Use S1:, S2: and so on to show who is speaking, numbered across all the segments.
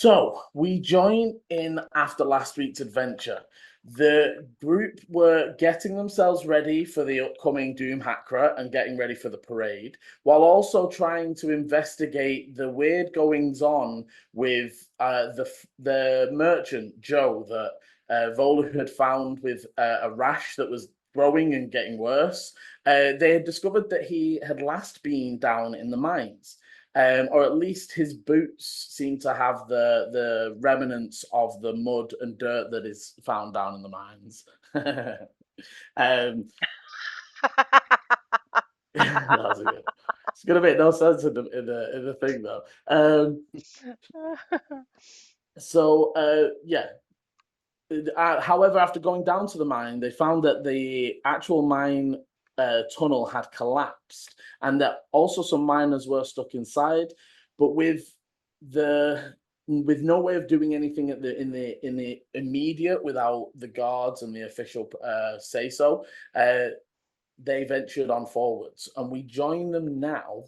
S1: So we join in after last week's adventure. The group were getting themselves ready for the upcoming Doomhakre and getting ready for the parade, while also trying to investigate the weird goings on with the merchant Joe that Volu had found with a rash that was growing and getting worse. They had discovered that he had last been down in the mines, or at least his boots seem to have the remnants of the mud and dirt that is found down in the mines. That was good. It's gonna make no sense in the thing though. Yeah. However, after going down to the mine, they found that the actual mine tunnel had collapsed, and that also some miners were stuck inside. But with no way of doing anything in the immediate without the guards and the official say so, they ventured on forwards, and we join them now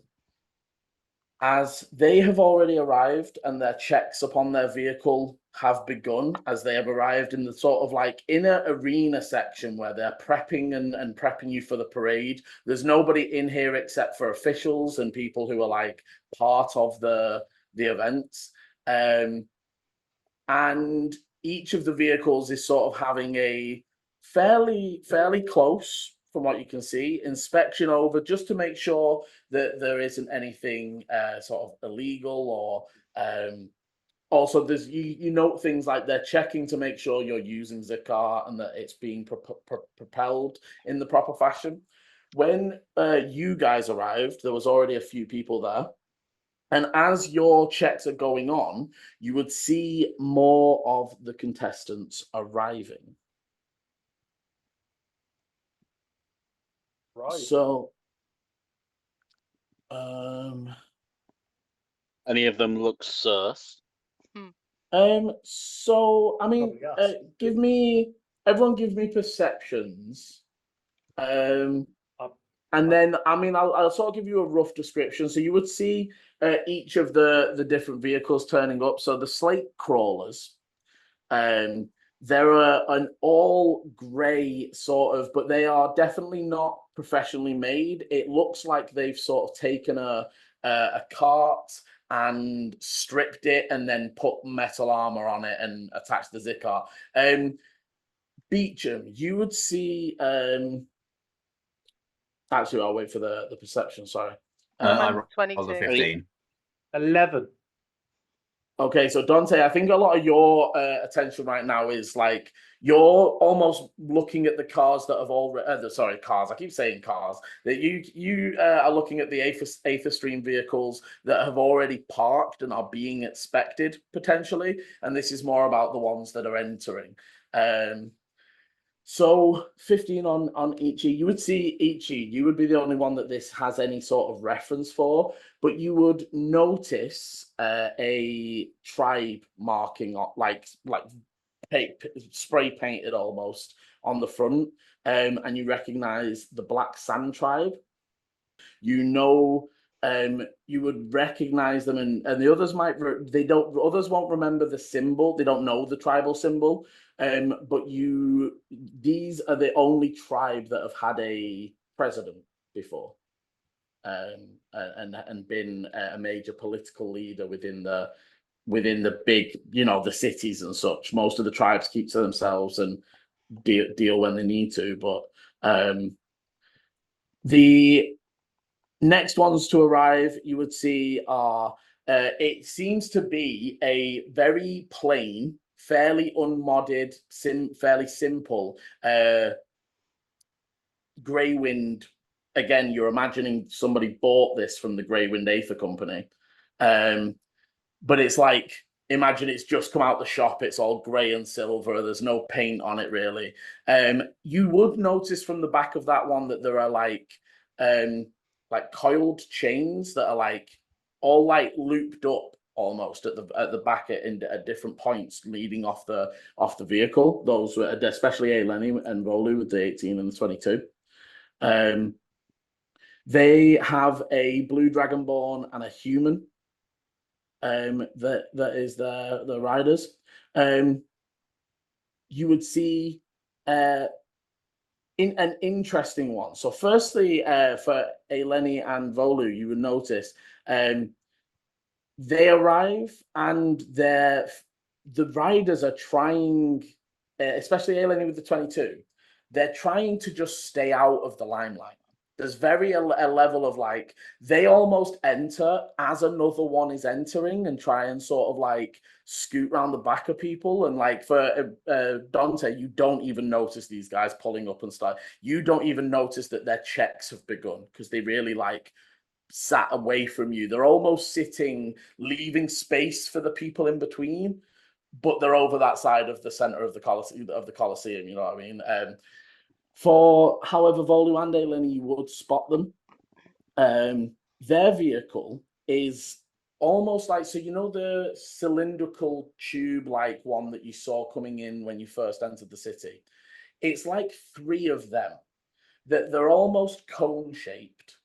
S1: as they have already arrived and their checks upon their vehicle have begun, as they have arrived in the sort of like inner arena section where they're prepping and prepping you for the parade. There's nobody in here except for officials and people who are like part of the events. And each of the vehicles is sort of having a fairly close, from what you can see, inspection over, just to make sure that there isn't anything sort of illegal, or also there's you note things like they're checking to make sure you're using the car and that it's being propelled in the proper fashion. When you guys arrived, there was already a few people there. And as your checks are going on, you would see more of the contestants arriving.
S2: Right.
S1: So,
S3: any of them look sus?
S1: So I mean,
S2: yes.
S1: everyone give me perceptions. And then, I mean, I'll sort of give you a rough description. So you would see each of the different vehicles turning up. So the slate crawlers, they're an all grey sort of, but they are definitely not professionally made. It looks like they've sort of taken a cart and stripped it and then put metal armor on it and attached the Zikar. Beecham, you would see. Actually, I'll wait for the perception. Sorry.
S4: I'm
S5: I
S4: 22.
S5: rolled a 15.
S2: 11.
S1: Okay, so Dante, I think a lot of your attention right now is like you're almost looking at the cars that have already. Sorry, cars. I keep saying cars. That you are looking at the Aether Stream vehicles that have already parked and are being inspected potentially, and this is more about the ones that are entering. So 15 on Ichi. You would see Ichi. You would be the only one that this has any sort of reference for, but you would notice a tribe marking, like spray painted almost on the front, and you recognize the Black Sand tribe. You know, you would recognize them, and the others others won't remember the symbol. They don't know the tribal symbol. But these are the only tribe that have had a president before, and been a major political leader within the big, the cities and such. Most of the tribes keep to themselves and deal when they need to. But the next ones to arrive, you would see are. It seems to be a very plain, fairly unmodded, fairly simple Greywind. Again, you're imagining somebody bought this from the Greywind Aether Company, but it's like, imagine it's just come out the shop. It's all grey and silver. There's no paint on it really. You would notice from the back of that one that there are like coiled chains that are all looped up almost at the back at different points leading off the vehicle. Those were especially Eleni and Volu with the 18 and the 22. They have a blue dragonborn and a human. that is the riders. You would see in an interesting one. So firstly, for Eleni and Volu, you would notice they arrive and the riders are trying, especially Eleni with the 22, they're trying to just stay out of the limelight. There's a level of like, they almost enter as another one is entering and try and sort of like scoot around the back of people. And like for Dante, you don't even notice these guys pulling up and stuff. You don't even notice that their checks have begun because they really like sat away from you. They're almost sitting, leaving space for the people in between, but they're over that side of the center of the Colosseum. You know what I mean? For however, Volu and Eleni, you would spot them. Their vehicle is almost like, so you know the cylindrical tube-like one that you saw coming in when you first entered the city? It's like 3 of them, that they're almost cone-shaped.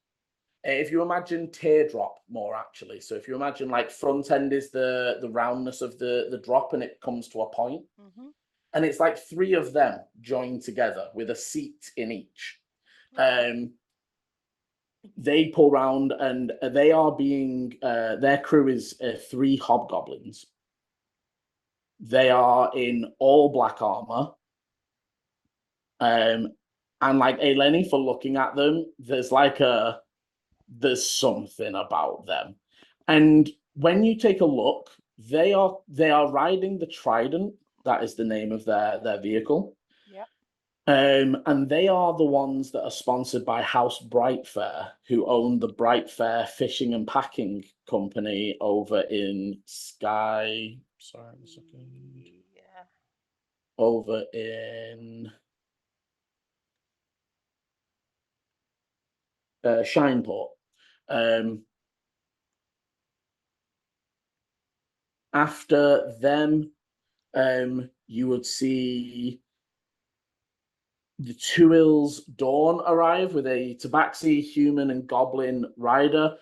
S1: If you imagine teardrop more actually, so if you imagine like front end is the roundness of the drop and it comes to a point, and it's like 3 of them joined together with a seat in each. They pull round and they are being their crew is 3 hobgoblins. They are in all black armor. And like Eleni, for looking at them, there's something about them. And when you take a look, they are riding the Trident. That is the name of their vehicle.
S2: Yep.
S1: And they are the ones that are sponsored by House Brightfair, who own the Brightfair Fishing and Packing Company over in Sky. Sorry, a second.
S2: Yeah.
S1: Over in Shineport. After them, you would see the Tuil's Dawn arrive with a Tabaxi, human, and goblin rider.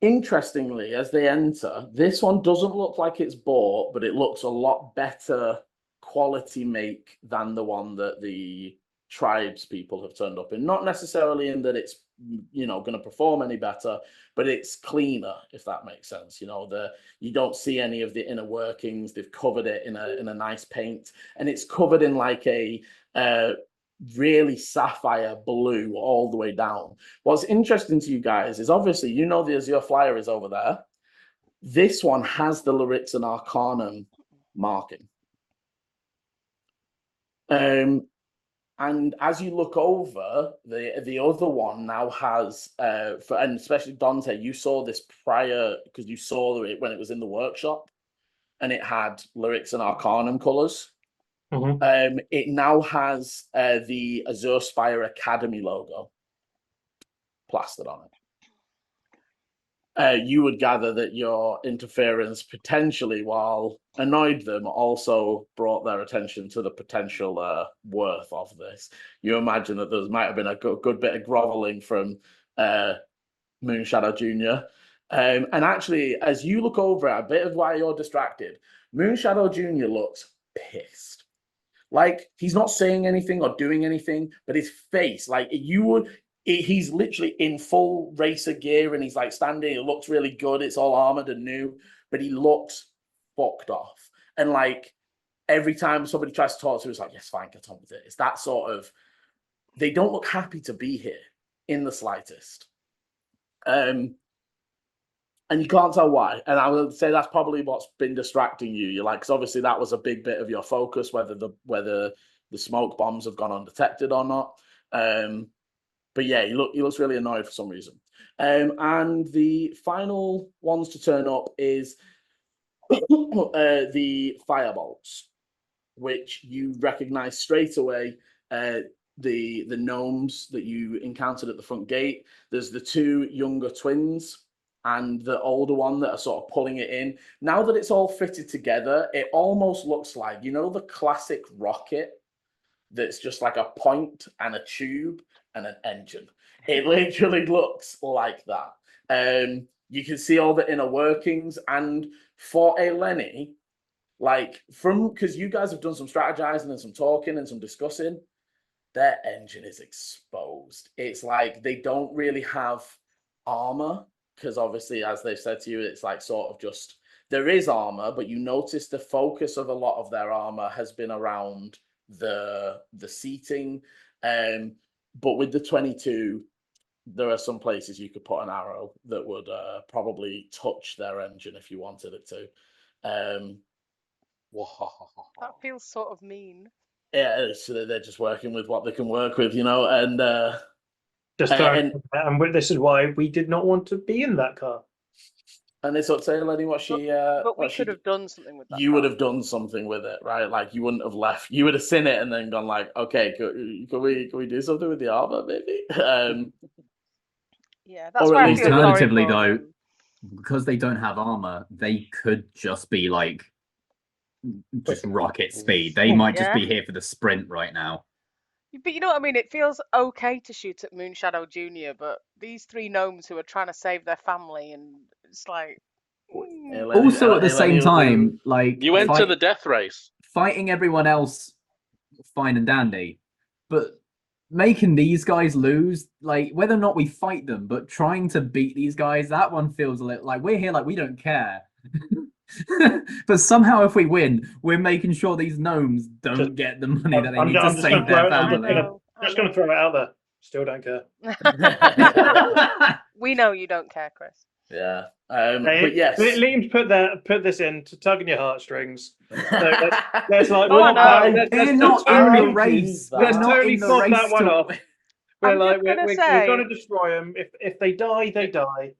S1: Interestingly, as they enter, this one doesn't look like it's bought, but it looks a lot better quality make than the one that the tribes people have turned up in. Not necessarily in that it's going to perform any better, but it's cleaner, if that makes sense. You don't see any of the inner workings. They've covered it in a nice paint, and it's covered in like a really sapphire blue all the way down. What's interesting to you guys is obviously the Azure Flyer is over there. This one has the Lyrics and Arcanum marking. And as you look over, the other one now has, and especially Dante, you saw this prior because you saw it when it was in the workshop, and it had Lyrics and Arcanum colors. It now has the Azure Spire Academy logo plastered on it. You would gather that your interference potentially, while annoyed them, also brought their attention to the potential worth of this. You imagine that there might have been a good bit of groveling from Moonshadow Jr. And actually, as you look over it, a bit of why you're distracted, Moonshadow Jr. looks pissed. Like, he's not saying anything or doing anything, but his face, like, he's literally in full racer gear and he's like standing, it looks really good, it's all armored and new, but he looks fucked off. And like, every time somebody tries to talk to him, it's like, yes, fine, get on with it. It's that sort of, they don't look happy to be here in the slightest. And you can't tell why. And I would say that's probably what's been distracting you. You're like, because obviously that was a big bit of your focus, whether the smoke bombs have gone undetected or not. But yeah, he looks really annoyed for some reason. And the final ones to turn up is the firebolts, which you recognize straight away. The gnomes that you encountered at the front gate. There's the 2 younger twins and the older one that are sort of pulling it in. Now that it's all fitted together, it almost looks like, the classic rocket that's just like a point and a tube and an engine. It literally looks like that. You can see all the inner workings, and for a Lenny, like because you guys have done some strategizing and some talking and some discussing, their engine is exposed. It's like they don't really have armor, because obviously, as they've said to you, it's like sort of just there is armor, but you notice the focus of a lot of their armor has been around the seating. But with the 22, there are some places you could put an arrow that would probably touch their engine if you wanted it to.
S2: That feels sort of mean.
S1: Yeah, so they're just working with what they can work with, and
S4: this is why we did not want to be in that car.
S1: and it's up to Lenny what she.
S2: But we
S1: what
S2: could
S1: she,
S2: have done something with that.
S1: You
S2: car.
S1: would have done something with it, right? Like you wouldn't have left. You would have seen it and then gone like, okay, can we do something with the armor, maybe?
S2: Yeah, that's
S1: or
S2: where
S1: at
S2: I
S1: least
S2: feel
S5: Alternatively,
S2: sorry for
S5: though,
S2: them.
S5: because they don't have armor, they could just be like just rocket speed. They might just be here for the sprint right now.
S2: But you know what I mean? It feels okay to shoot at Moonshadow Jr., but these three gnomes who are trying to save their family, and it's like.
S5: Also, at the same time, like
S3: you enter the death race.
S5: Fighting everyone else, fine and dandy, but making these guys lose, like whether or not we fight them, but trying to beat these guys, that one feels a little like we're here, like we don't care. But somehow, if we win, we're making sure these gnomes don't get the money that they need to save their family.
S4: I'm just going to throw it out there. Still don't care.
S2: We know you don't care, Chris.
S1: Yeah. But yes.
S4: Liam's put this in to tug in your heartstrings. So let's like,
S5: they're not in the race.
S4: Let's totally flog that one off. We're
S2: say,
S4: going to destroy them. If they die, they die.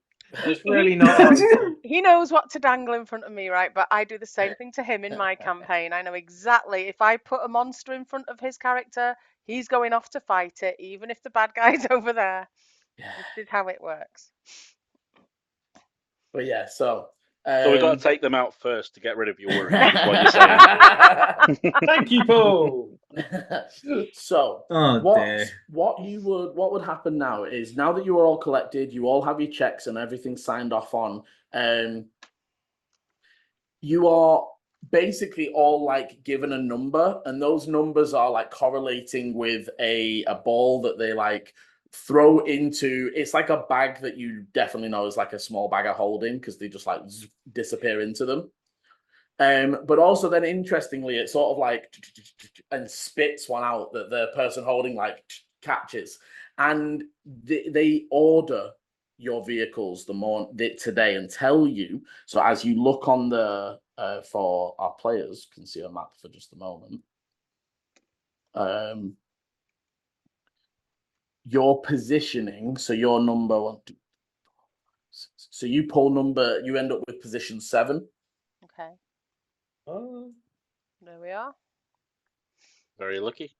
S4: It's really not.
S2: He knows what to dangle in front of me, right? But I do the same thing to him in my campaign. I know exactly if I put a monster in front of his character, he's going off to fight it, even if the bad guy's over there. This is how it works.
S1: But yeah, so
S3: we've got to take them out first to get rid of your worry. What you're saying.
S4: Thank you, Paul.
S1: So what would happen now is, now that you are all collected, you all have your checks and everything signed off on, you are basically all like given a number, and those numbers are like correlating with a ball that they like throw into. It's like a bag that you definitely know is like a small bag of holding, because they just like disappear into them. But also then interestingly, it sort of like and spits one out that the person holding like catches, and they order your vehicles today and tell you. So as you look on the for our players, can see a map for just a moment. Your positioning, so your number 1, 2, 3, 4, 5, 6. So you end up with position 7.
S2: Okay. Oh, there we are.
S3: Very lucky.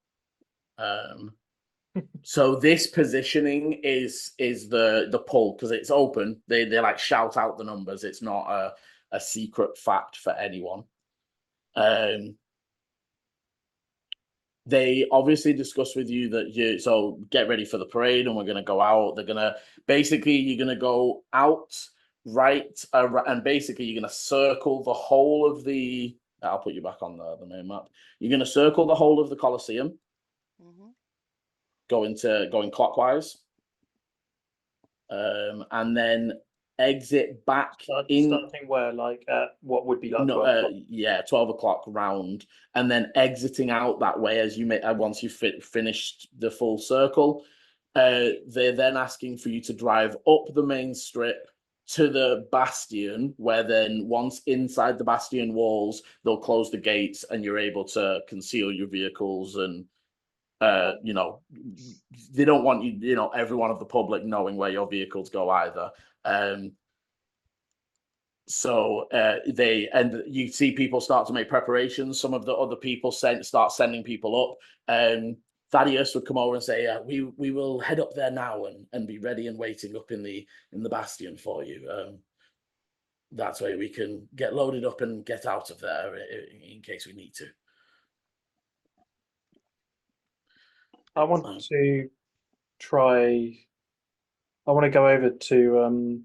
S1: So this positioning is the pull, because it's open. They like shout out the numbers. It's not a secret fact for anyone. They obviously discuss with you that so get ready for the parade, and we're going to go out. You're going to go out right, and basically you're going to circle the whole of the. I'll put you back on the main map. You're going to circle the whole of the Colosseum, going clockwise, and then exit back
S4: starting where, like what would be like
S1: 12 o'clock round, and then exiting out that way as you once you've finished the full circle. They're then asking for you to drive up the main strip to the bastion, where then once inside the bastion walls, they'll close the gates and you're able to conceal your vehicles. And they don't want everyone of the public knowing where your vehicles go either. So you see people start to make preparations. Some of the other people start sending people up. Thaddeus would come over and say, we will head up there now and be ready and waiting up in the bastion for you. That way we can get loaded up and get out of there in case we need to.
S4: I want to go over to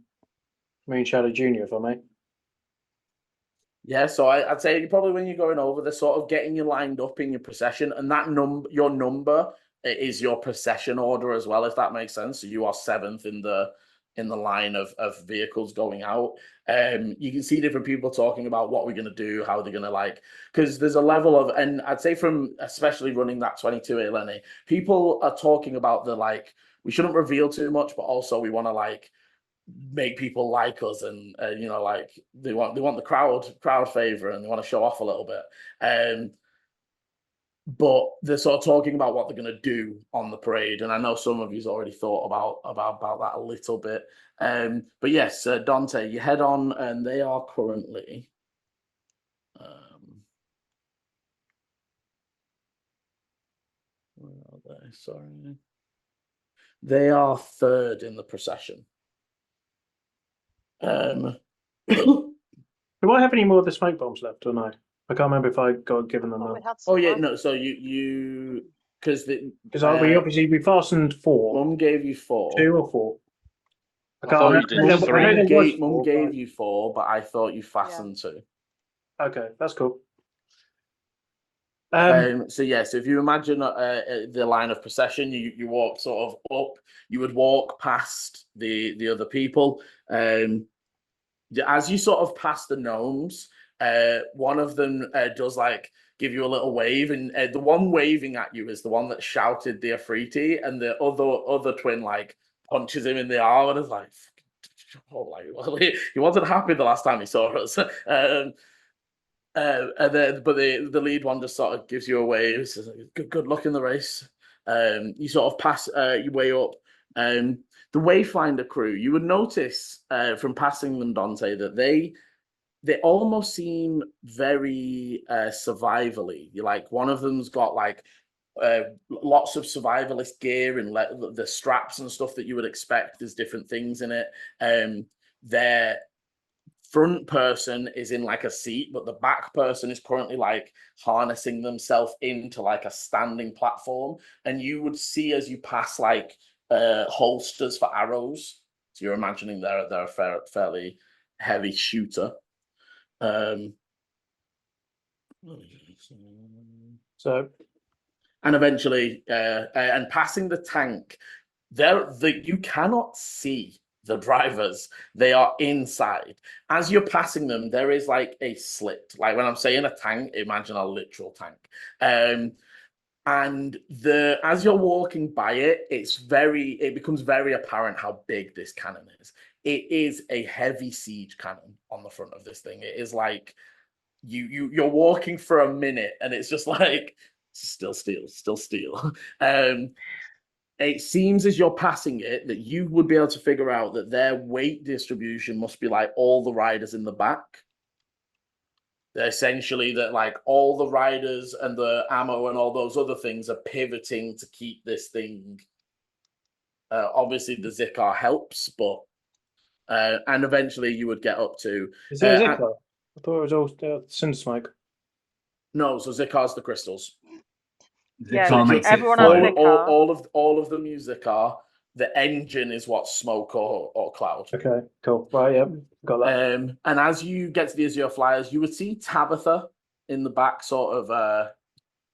S4: Moon Shadow Junior, if I may.
S1: Yeah, so I'd say probably when you're going over, they're sort of getting you lined up in your procession, and that your number is your procession order as well, if that makes sense. So you are 7th in the line of vehicles going out. You can see different people talking about what we're going to do, how they're going to like, because there's a level of, and I'd say from especially running that 22A Lenny, people are talking about the like, we shouldn't reveal too much, but also we want to like make people like us, and you know, like they want the crowd favor, and they want to show off a little bit. But they're sort of talking about what they're going to do on the parade, and I know some of you's already thought about that a little bit. But yes, Dante, you head on, and they are currently. Where are they? Sorry, they are 3rd in the procession.
S4: Do I have any more of the smoke bombs left or no? I can't remember if I got given them.
S1: Oh yeah, no. So you because
S4: we fastened 4.
S1: Mum gave you 4.
S4: 2 or 4.
S3: I thought you did 3.
S1: Mum gave you 4, but I thought you fastened 2.
S4: Okay, that's cool.
S1: So if you imagine the line of procession, you walk sort of up. You would walk past the other people. As you sort of pass the gnomes, one of them does like give you a little wave, and the one waving at you is the one that shouted the Afriti, and the other twin like punches him in the arm and is like, oh, like he wasn't happy the last time he saw us. And then, but the lead one just sort of gives you a wave. Says, good luck in the race. You sort of pass your way up. The Wayfinder crew, you would notice from passing them, Dante, that they almost seem very survivally. You like one of them's got like lots of survivalist gear and the straps and stuff that you would expect. There's different things in it. Their front person is in like a seat, but the back person is currently like harnessing themselves into like a standing platform, and you would see as you pass like holsters for arrows. So you're imagining they're a fairly heavy shooter.
S4: So,
S1: and eventually, and passing the tank, you cannot see the drivers. They are inside. As you're passing them, there is like a slit. Like when I'm saying a tank, imagine a literal tank. And as you're walking by it, it becomes very apparent how big this cannon is. It is a heavy siege cannon on the front of this thing. It is like you're walking for a minute, and it's just like still steel. It seems as you're passing it that you would be able to figure out that their weight distribution must be like all the riders in the back. They're essentially that like all the riders and the ammo and all those other things are pivoting to keep this thing. Obviously, the Zikar helps, but and eventually you would get up to.
S4: Is it Zikar? I thought it was all Cinder Smoke.
S1: No, so Zikar's the crystals.
S2: Yeah, everyone has Zikar.
S1: All of them use Zikar. The engine is what smoke or cloud.
S4: Okay, cool. Right, yeah, got that.
S1: And as you get to the Azure Flyers, you would see Tabitha in the back, sort of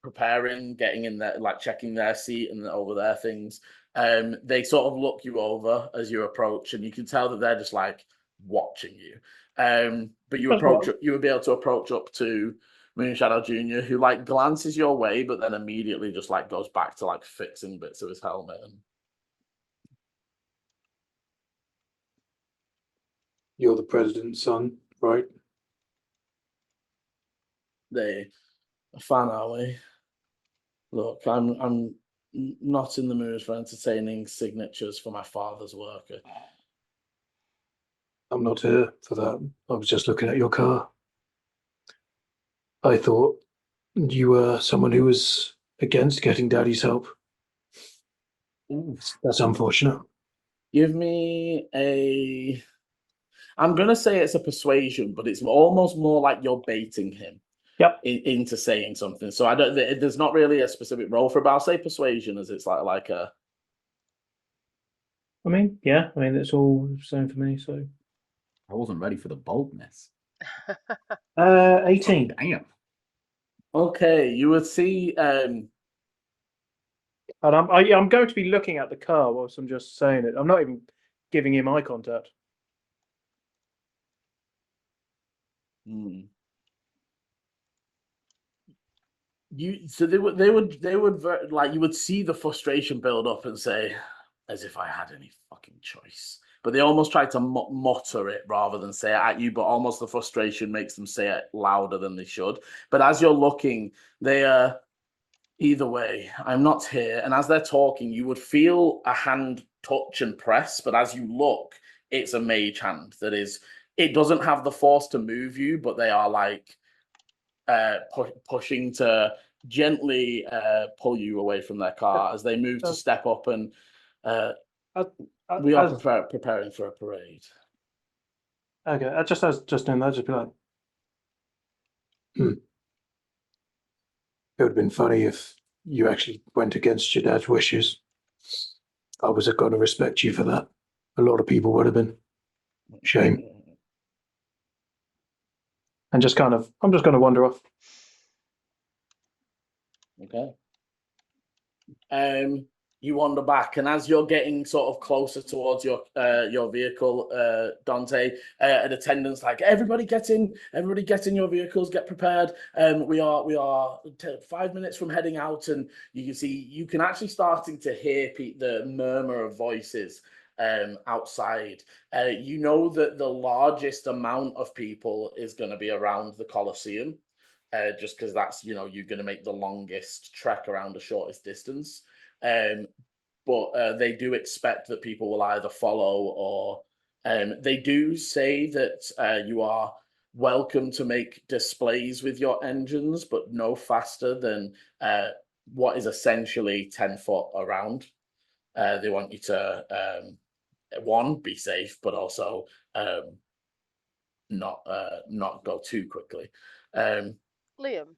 S1: preparing, getting in there, like checking their seat and over their things. They sort of look you over as you approach, and you can tell that they're just like watching you. But you would be able to approach up to Moon Shadow Jr., who like glances your way, but then immediately just like goes back to like fixing bits of his helmet. And
S6: you're the president's son, right?
S1: They a fan, are we? Look, I'm not in the mood for entertaining signatures for my father's work.
S6: I'm not here for that. I was just looking at your car. I thought you were someone who was against getting Daddy's help.
S1: Ooh.
S6: That's unfortunate.
S1: Give me a... I'm going to say it's a persuasion, but it's almost more like you're baiting him.
S4: Yep.
S1: Into saying something. So I don't. There's not really a specific role for it, but I'll say persuasion as it's like a...
S4: I mean, yeah. I mean, it's all the same for me, so...
S5: I wasn't ready for the boldness.
S6: 18.
S5: Damn.
S1: Okay, you would see.
S6: And I'm going to be looking at the car whilst I'm just saying it. I'm not even giving him eye contact.
S1: They would like you would see the frustration build up and say, as if I had any fucking choice. But they almost try to mutter it rather than say it at you. But almost the frustration makes them say it louder than they should. But as you're looking, they are. Either way, I'm not here. And as they're talking, you would feel a hand touch and press. But as you look, it's a mage hand that is. It doesn't have the force to move you, but they are like pushing to gently pull you away from their car as they move to step up. And we are preparing for a parade.
S6: Okay, I just doing that, just be like, It would have been funny if you actually went against your dad's wishes. I was going to respect you for that. A lot of people would have been. Shame. And I'm just going to wander off.
S1: Okay. You wander back, and as you're getting sort of closer towards your vehicle, Dante, an attendant's like, everybody get in your vehicles, get prepared. We are 5 minutes from heading out, and you can actually starting to hear the murmur of voices outside. You know that the largest amount of people is going to be around the Colosseum, just because that's you're going to make the longest trek around the shortest distance. But they do expect that people will either follow or they do say that you are welcome to make displays with your engines, but no faster than what is essentially 10 foot around. They want you to, one, be safe, but also not go too quickly.
S2: Liam,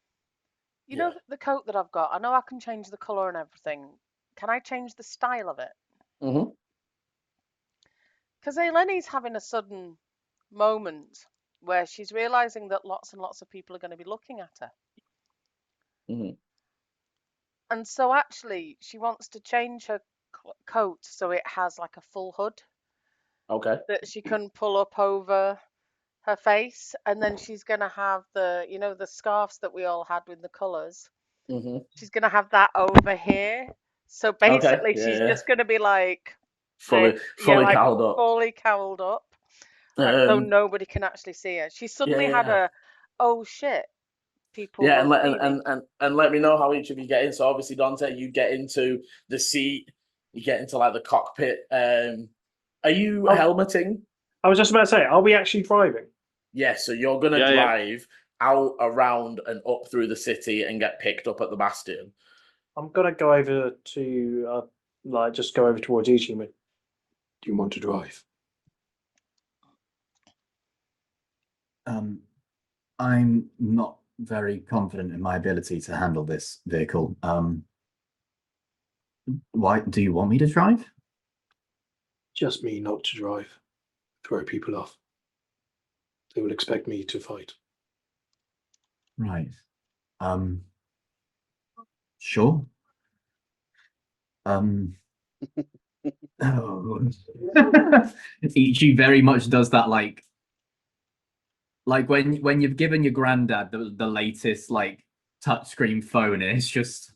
S2: you know the coat that I've got? I know I can change the colour and everything. Can I change the style of it?
S1: Mm-hmm.
S2: Because Eleni's having a sudden moment where she's realising that lots and lots of people are going to be looking at her.
S1: Mm-hmm.
S2: And so actually she wants to change her coat so it has like a full hood.
S1: Okay.
S2: That she can pull up over her face, and then she's going to have the scarves that we all had with the colours.
S1: Mm-hmm.
S2: She's going to have that over here. So basically, she's just going to be like
S1: fully cowled up.
S2: Fully cowled up. So nobody can actually see her. She suddenly had a, oh shit, people.
S1: Yeah, and let me know how each of you get in. So obviously, Dante, you get into the seat, you get into like the cockpit. Are you helmeting?
S6: I was just about to say, are we actually driving?
S1: Yeah, so you're gonna drive out, around, and up through the city and get picked up at the Bastion.
S6: I'm gonna go over to just go over towards each of you. Do you want to drive?
S5: I'm not very confident in my ability to handle this vehicle. Why do you want me to drive?
S6: Just me not to drive. Throw people off. They will expect me to fight.
S5: Right. Sure. Ichi very much does that, like when you've given your granddad the latest like touchscreen phone, and it's just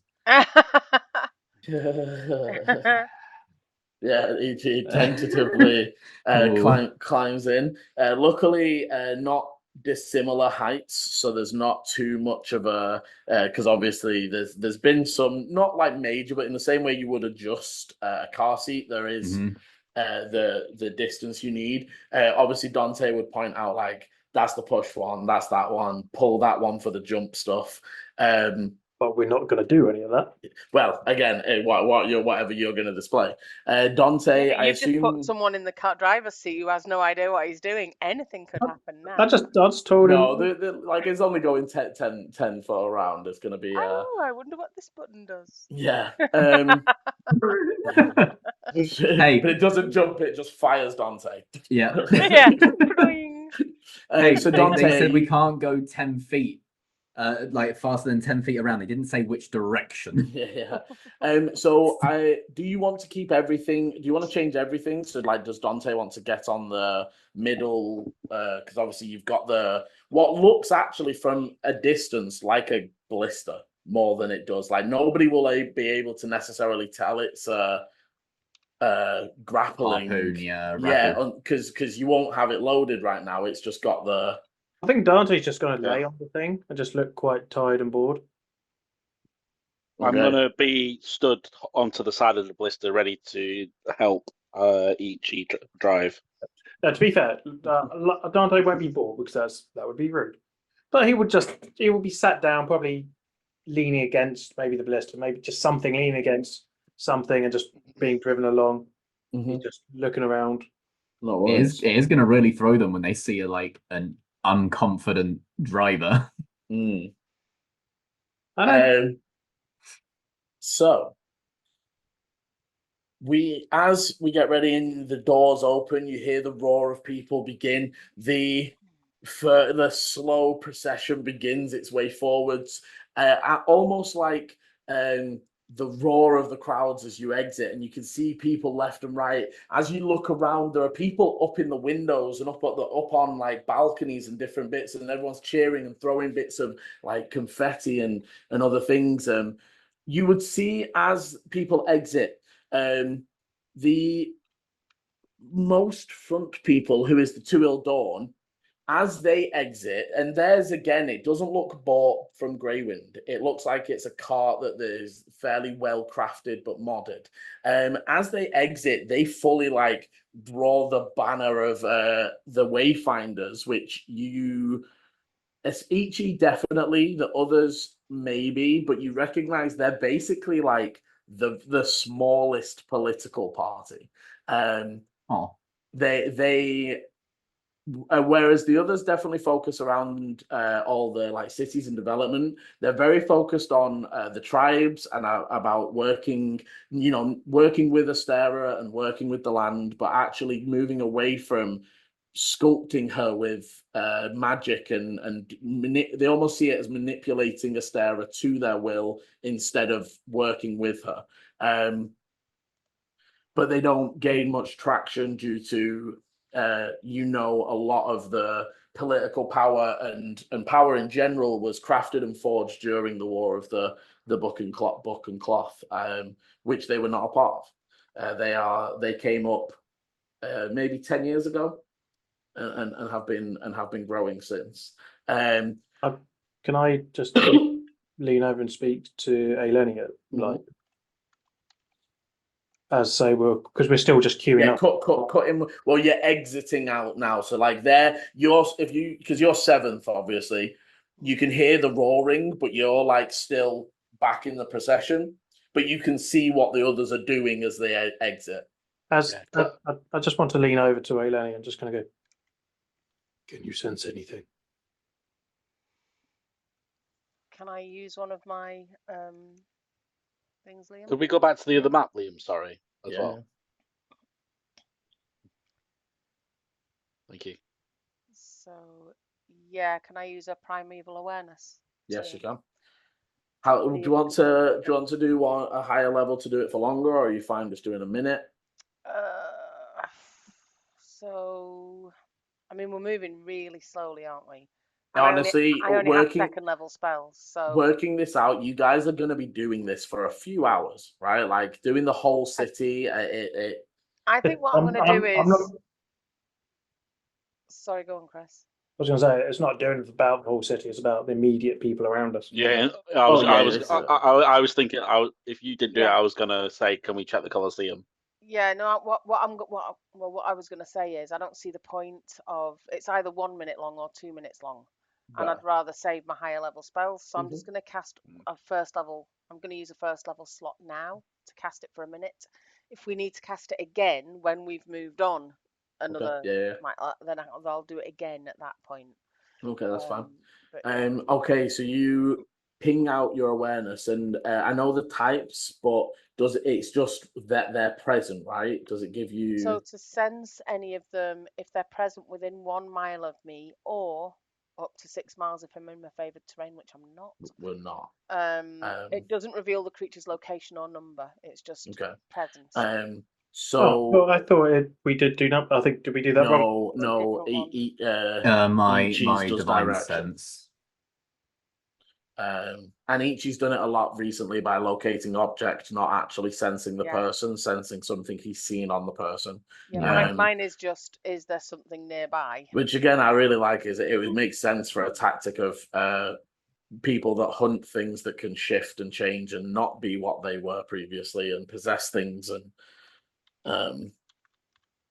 S1: Yeah, he tentatively climbs in. Luckily, not dissimilar heights, so there's not too much of a because obviously there's been some not like major, but in the same way you would adjust a car seat, there is the distance you need. Obviously, Dante would point out like that's the push one, that's that one, pull that one for the jump stuff.
S6: But we're not going to do any of that.
S1: Well, again, whatever you're going to display. Dante, I assume
S2: just put someone in the driver's seat who has no idea what he's doing. Anything could happen now.
S6: I just told him.
S1: No, like it's only going 10 foot around. It's going to be.
S2: Oh, I wonder what this button does.
S1: Yeah.
S5: Hey.
S1: But it doesn't jump; it just fires Dante.
S5: Yeah.
S2: Yeah. Boing.
S5: Hey,
S1: so
S5: they
S1: Dante,
S5: said we can't go 10 feet, like faster than 10 feet around. They didn't say which direction.
S1: Yeah. So do you want to keep everything? Do you want to change everything? So like, does Dante want to get on the middle? Because obviously you've got what looks actually from a distance like a blister more than it does. Like nobody will be able to necessarily tell it's grappling.
S5: Harpoon, yeah.
S1: Because you won't have it loaded right now. It's just got the.
S4: I think Dante's just going to lay on the thing and just look quite tired and bored.
S3: I'm going to be stood onto the side of the blister, ready to help each drive.
S4: Now, to be fair, Dante won't be bored because that would be rude. But he will be sat down, probably leaning against maybe the blister, maybe just something, leaning against something and just being driven along. He's just looking around.
S5: It is going to really throw them when they see an unconfident driver.
S1: I
S4: know.
S1: So as we get ready and the doors open, you hear the roar of people begin. The slow procession begins its way forwards, almost like the roar of the crowds as you exit, and you can see people left and right. As you look around, there are people up in the windows and up on like balconies and different bits, and everyone's cheering and throwing bits of like confetti and other things. You would see as people exit, the most front people, who is the Two-Ill Dawn, as they exit, and there's again, it doesn't look bought from Greywind. It looks like it's a cart that is fairly well crafted but modded. As they exit, they fully like draw the banner of the Wayfinders, which it's Ichi definitely, the others maybe, but you recognize they're basically like the smallest political party. They whereas the others definitely focus around all the like cities and development. They're very focused on the tribes and about working with Astera and working with the land, but actually moving away from sculpting her with magic and they almost see it as manipulating Astera to their will instead of working with her. But they don't gain much traction due to a lot of the political power and power in general was crafted and forged during the War of the Book and Cloth, which they were not a part of. They came up maybe 10 years ago and have been growing since.
S4: Can I just lean over and speak to Ailenia? Like, as say, because we're still just queuing up.
S1: Cut him. Well, you're exiting out now, so like because you're seventh, obviously, you can hear the roaring, but you're like still back in the procession, but you can see what the others are doing as they exit.
S4: I just want to lean over to Ailenia and just kind of go,
S6: can you sense anything?
S2: Can I use one of my things, Liam?
S3: Could we go back to the other map, Liam? Sorry, as well. Thank you.
S2: So, yeah, can I use a primeval awareness?
S1: Yes, you can. Do you want to do a higher level to do it for longer, or are you fine just doing a minute?
S2: So, I mean, we're moving really slowly, aren't we?
S1: Honestly,
S2: I only have second level spells, so
S1: working this out, you guys are going to be doing this for a few hours, right? Like doing the whole city.
S2: I think what I'm going to do is. Sorry, go on, Chris.
S4: I was going to say, it's not doing it about the whole city; it's about the immediate people around us.
S3: Yeah, I was thinking, if you didn't do it, I was going to say, can we check the Colosseum?
S2: Yeah, no. What I was going to say is, I don't see the point of it's either 1 minute long or 2 minutes long, and I'd rather save my higher level spells. So I'm just going to cast a first level. I'm going to use a first level slot now to cast it for a minute. If we need to cast it again when we've moved on another, then I'll do it again at that point.
S1: Okay, that's fine. Okay, so you ping out your awareness, and I know the types, but it's just that they're present, right? Does it give you?
S2: So to sense any of them, if they're present within 1 mile of me, or up to 6 miles if I'm in my favoured terrain, which I'm not.
S1: We're not.
S2: It doesn't reveal the creature's location or number. It's just presence.
S1: So
S4: I thought we did do that. I think did we do that wrong?
S1: No.
S5: My
S1: does
S5: divine
S1: direction.
S5: sense.
S1: And Ichi's done it a lot recently by locating objects, not actually sensing the person, sensing something he's seen on the person.
S2: Yeah, mine is just, is there something nearby?
S1: Which again, I really like. Is it would make sense for a tactic of people that hunt things that can shift and change and not be what they were previously and possess things. And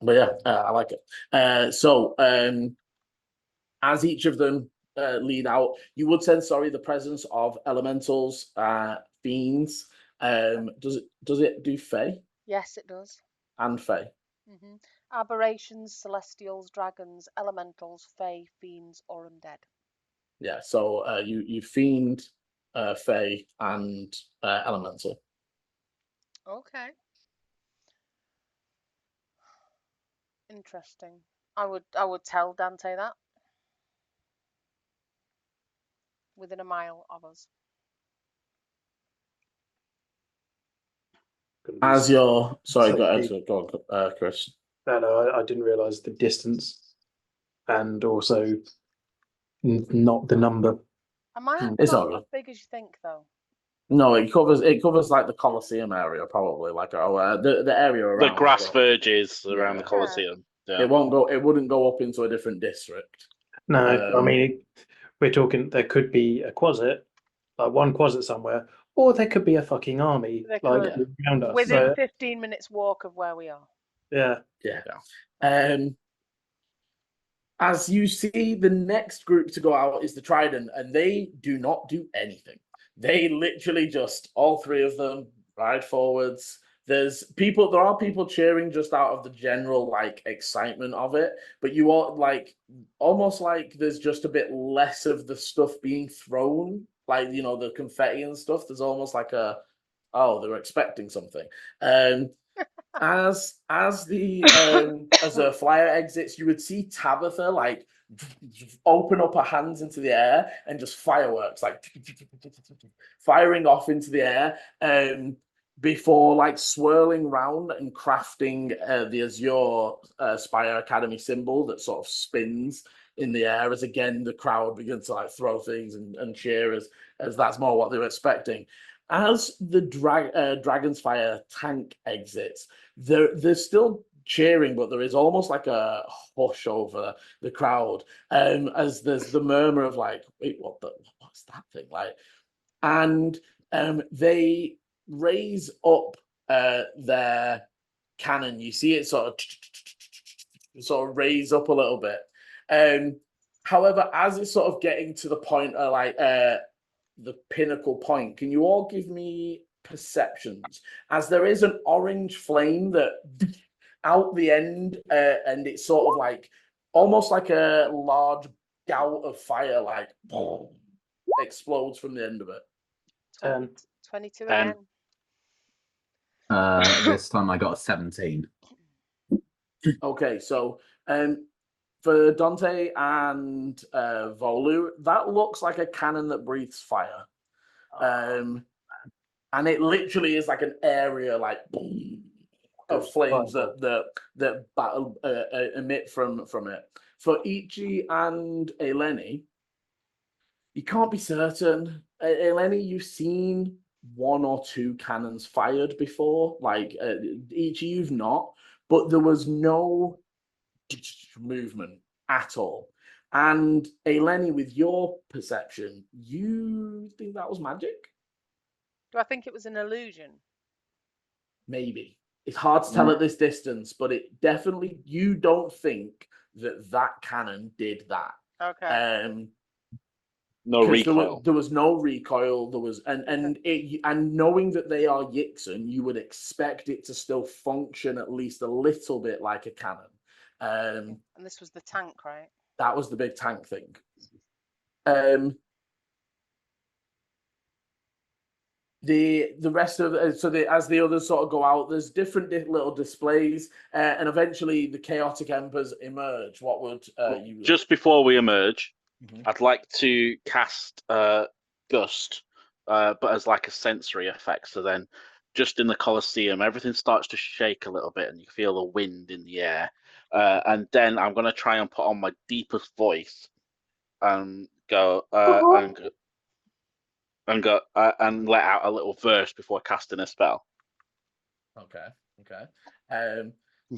S1: but yeah, I like it. So as each of them lead out, you would sense, the presence of elementals, fiends. Does it do Fae?
S2: Yes, it does.
S1: And Fae.
S2: Aberrations, celestials, dragons, elementals, Fae, fiends, or undead.
S1: Yeah. So you fiend, Fae, and elemental.
S2: Okay. Interesting. I would tell Dante that. Within a mile of us.
S1: As you're sorry, go ahead, Chris.
S6: No, I didn't realise the distance, and also not the number.
S2: Am I
S1: It's
S2: not
S1: not
S2: as big as you think, though?
S1: No, it covers like the Colosseum area, probably like the area around
S3: the grass verges around the Colosseum.
S1: Yeah. It wouldn't go up into a different district.
S6: No, I mean we're talking. There could be a quasit, like one quasit somewhere, or there could be a fucking army around us.
S2: Within 15 minutes walk of where we are.
S6: Yeah.
S1: As you see, the next group to go out is the Trident, and they do not do anything. They literally just, all three of them, ride forwards. There are people cheering just out of the general excitement of it, but you are almost like there's just a bit less of the stuff being thrown, the confetti and stuff. There's almost like they're expecting something. As the flyer exits, you would see Tabitha open up her hands into the air and just fireworks firing off into the air before swirling round and crafting the Azure Spire Academy symbol that sort of spins in the air as again the crowd begins to throw things and cheer as that's more what they were expecting. As the Dragon's Fire tank exits, they're still cheering, but there is almost like a hush over the crowd, as there's the murmur of wait, what's that thing like? And they raise up their cannon. You see it sort of raise up a little bit. However, as it's sort of getting to the point of the pinnacle point, can you all give me perceptions, as there is an orange flame that out the end and it's sort of almost like a large gout of fire explodes from the end of it.
S2: 22 again.
S5: This time I got a 17.
S1: Okay, so for Dante and Volu, that looks like a cannon that breathes fire. And it literally is like an area of flames that emit from it. For Ichi and Eleni, you can't be certain. Eleni, you've seen one or two cannons fired before. Ichi, you've not. But there was no movement at all. And Eleni, with your perception, you think that was magic?
S2: Do I think it was an illusion?
S1: Maybe. It's hard to tell at this distance, but it definitely, you don't think that cannon did that.
S2: Okay.
S3: No recoil.
S1: There was no recoil. There was, and knowing that they are Yixen, you would expect it to still function at least a little bit like a cannon.
S2: And this was the tank, right?
S1: That was the big tank thing. The rest of as the others sort of go out, there's different little displays, and eventually the chaotic embers emerge. What would you
S3: just before we emerge?
S1: Mhm.
S3: I'd like to cast Gust, but as like a sensory effect. So then, just in the Colosseum, everything starts to shake a little bit, and you feel the wind in the air. And then I'm going to try and put on my deepest voice and go and let out a little verse before casting a spell.
S1: Okay.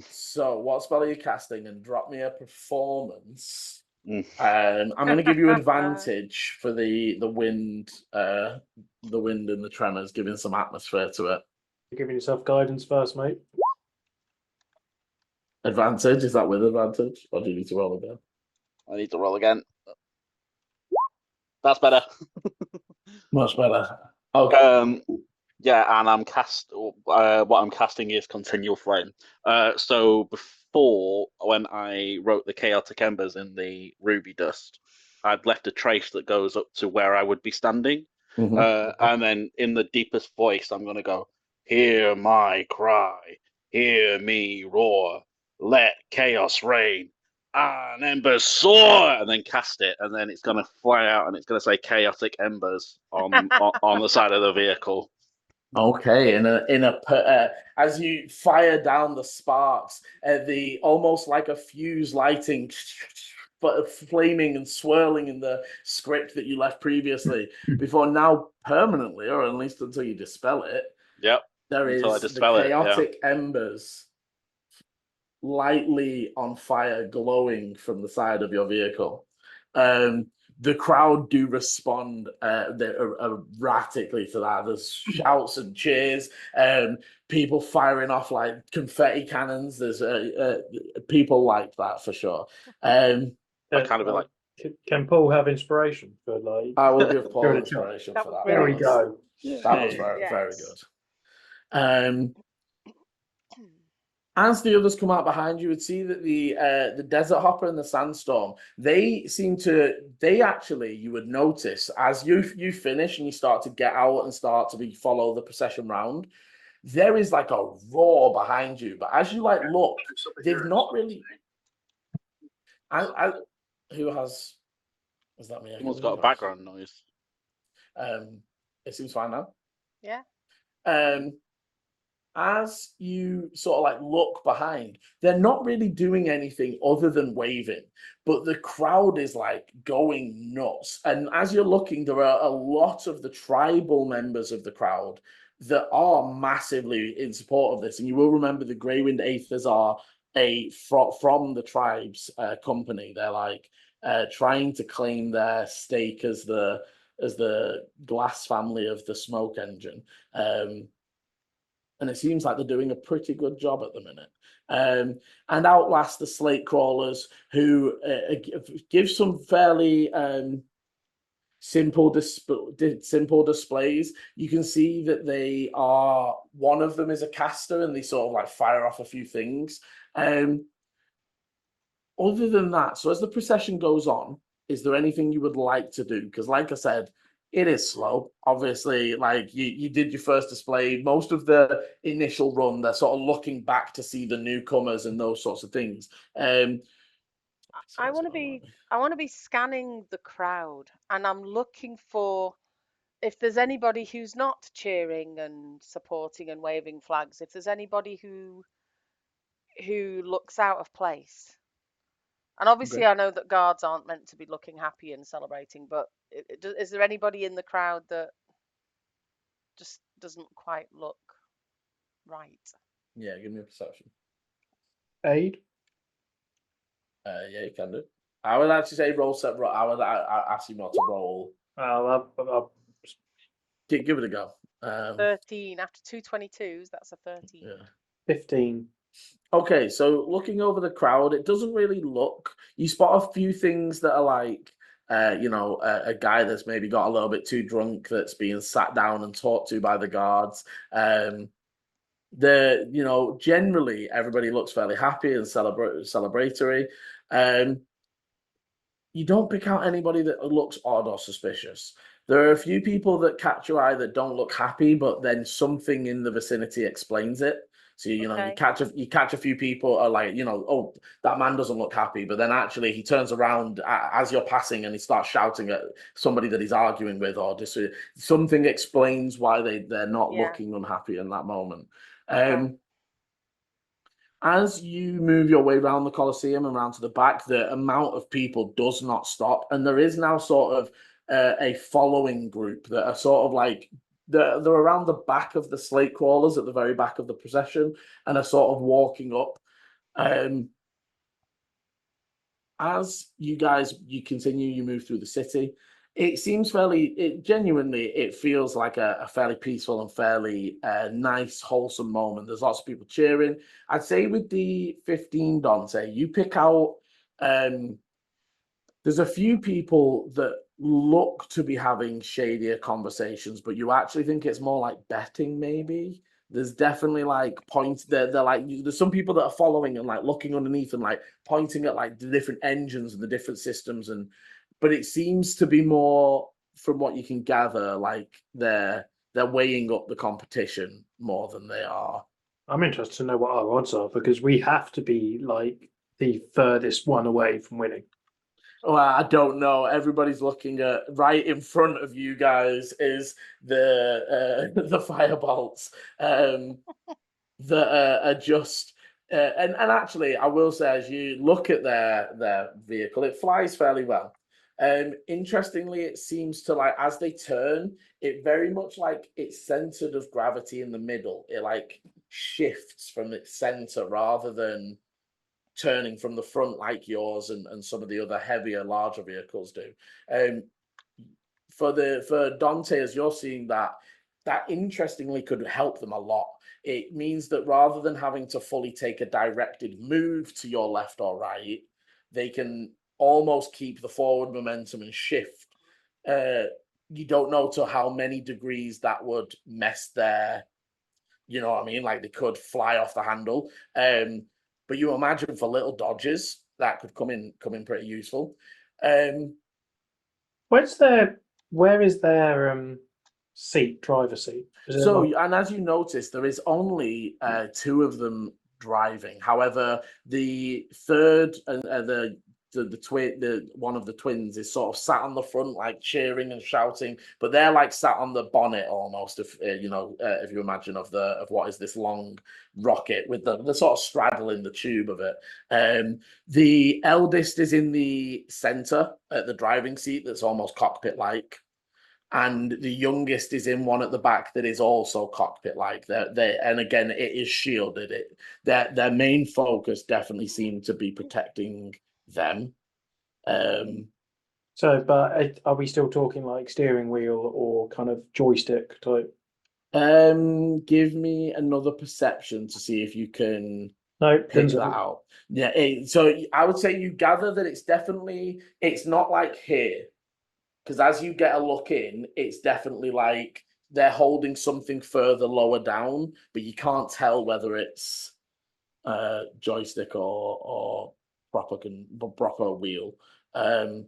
S1: So what spell are you casting? And drop me a performance. I'm going to give you advantage for the wind, the wind and the tremors, giving some atmosphere to it.
S4: You're giving yourself guidance first, mate.
S1: Advantage, is that with advantage, or do you need to roll again?
S3: I need to roll again. That's better.
S1: Much better. Okay.
S3: Yeah, and I'm what I'm casting is continual flame. So before, when I wrote the chaotic embers in the ruby dust, I'd left a trace that goes up to where I would be standing. And then in the deepest voice, I'm gonna go, "Hear my cry, hear me roar, let chaos reign. And embers soar," and then cast it, and then it's going to fly out, and it's going to say "chaotic embers" on the side of the vehicle.
S1: Okay, as you fire down the sparks, the almost like a fuse lighting, but flaming and swirling in the script that you left previously, before now permanently, or at least until you dispel it.
S3: Yep.
S1: There is the chaotic embers lightly on fire, glowing from the side of your vehicle. The crowd do respond erratically to that. There's shouts and cheers, people firing off like confetti cannons. There's people like that for sure.
S3: I kind of like.
S4: Can Paul have inspiration for like?
S1: I will give Paul inspiration for that.
S4: There we go.
S1: That was very good. As the others come out behind you, would see that the desert hopper and the sandstorm, you would notice as you finish and you start to get out and start to follow the procession round, there is like a roar behind you. But as you look, they've not really. Is that me?
S3: Someone's got a background noise.
S1: It seems fine now.
S2: Yeah.
S1: As you sort of look behind, they're not really doing anything other than waving, but the crowd is going nuts. And as you're looking, there are a lot of the tribal members of the crowd that are massively in support of this. And you will remember the Greywind Aethers are from the tribe's company. They're trying to claim their stake as the glass family of the smoke engine. And it seems like they're doing a pretty good job at the minute. And outlast the slate crawlers, who give some fairly simple displays. You can see that one of them is a caster, and they sort of fire off a few things. Other than that, so as the procession goes on, is there anything you would like to do? Because like I said, it is slow. Obviously, you did your first display. Most of the initial run, they're sort of looking back to see the newcomers and those sorts of things.
S2: I want to be scanning the crowd, and I'm looking for if there's anybody who's not cheering and supporting and waving flags. If there's anybody who looks out of place. And obviously, I know that guards aren't meant to be looking happy and celebrating, but is there anybody in the crowd that just doesn't quite look right?
S1: Yeah, give me a perception.
S4: Aid?
S1: Yeah, you can do. I would actually say roll set. I would ask you not to roll. Give it a go.
S2: 13 after 2 22s. That's a 13.
S1: Yeah.
S4: 15.
S1: Okay, so looking over the crowd, it doesn't really look. You spot a few things that are a guy that's maybe got a little bit too drunk that's being sat down and talked to by the guards. Generally everybody looks fairly happy and celebratory. You don't pick out anybody that looks odd or suspicious. There are a few people that catch your eye that don't look happy, but then something in the vicinity explains it. So you know,
S2: Okay.
S1: you catch a few people are like, oh, that man doesn't look happy, but then actually he turns around as you're passing and he starts shouting at somebody that he's arguing with, or just something explains why they're not
S2: Yeah.
S1: looking unhappy in that moment.
S2: Okay.
S1: As you move your way around the Colosseum and around to the back, the amount of people does not stop, and there is now sort of a following group that are sort of like they're around the back of the slate crawlers at the very back of the procession and are sort of walking up. As you continue, you move through the city. It seems genuinely, it feels like a fairly peaceful and fairly nice, wholesome moment. There's lots of people cheering. I'd say with the 15, Dante, you pick out, there's a few people that look to be having shadier conversations, but you actually think it's more like betting, maybe. There's definitely like points they're like there's some people that are following and like looking underneath and like pointing at like the different engines and the different systems, but it seems to be more, from what you can gather, like they're weighing up the competition more than they are.
S4: I'm interested to know what our odds are, because we have to be like the furthest one away from winning.
S1: Well, I don't know. Everybody's looking at right in front of you guys is the firebolts that are just and actually, I will say, as you look at their vehicle, it flies fairly well. Interestingly, it seems to, like, as they turn, it very much like it's centered of gravity in the middle. It like shifts from its center rather than turning from the front like yours and some of the other heavier, larger vehicles do. For Dante, as you're seeing that interestingly could help them a lot. It means that rather than having to fully take a directed move to your left or right, they can almost keep the forward momentum and shift. You don't know to how many degrees that would mess their, you know what I mean? Like they could fly off the handle. But you imagine for little dodges that could come in pretty useful.
S4: Where is their seat, driver seat?
S1: And as you notice, there is only two of them driving. However, the third and the one of the twins is sort of sat on the front, like cheering and shouting, but they're like sat on the bonnet almost. If if you imagine of what is this long rocket with the sort of straddling the tube of it. The eldest is in the center at the driving seat that's almost cockpit like. And the youngest is in one at the back that is also cockpit-like. And again, it is shielded. Their main focus definitely seemed to be protecting them.
S4: But are we still talking like steering wheel or kind of joystick type?
S1: Give me another perception to see if you can pick that out. Yeah. So I would say you gather that it's not like here. Because as you get a look in, it's definitely like they're holding something further lower down, but you can't tell whether it's joystick or proper wheel. But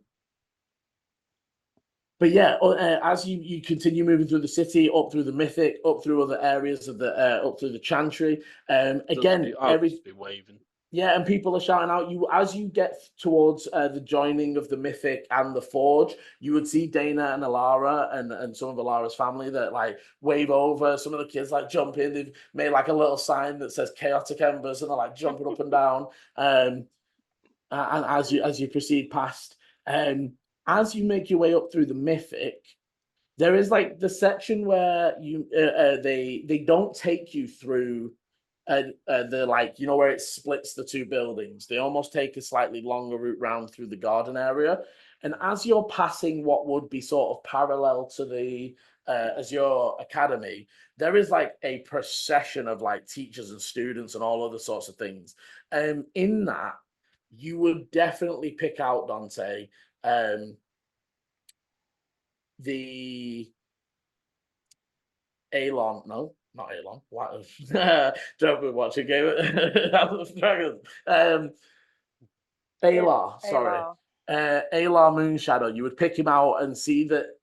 S1: yeah, as you continue moving through the city, up through the Mythic, up through other areas of up through the Chantry, again,
S3: waving.
S1: Yeah, and people are shouting out. As you get towards the joining of the Mythic and the Forge, you would see Dana and Alara and some of Alara's family that like wave over. Some of the kids like jump in. They've made like a little sign that says "Chaotic Embers" and they're like jumping up and down. And as you proceed past, as you make your way up through the Mythic, there is like the section where they don't take you through. They're like, where it splits the two buildings. They almost take a slightly longer route round through the garden area. And as you're passing what would be sort of parallel to the Azure Academy, there is like a procession of like teachers and students and all other sorts of things. In that, you would definitely pick out, Dante, the Alon, no, not Alon. What? Don't be watching Game of Dragons. Alar, sorry. Alar Moonshadow. You would pick him out and see that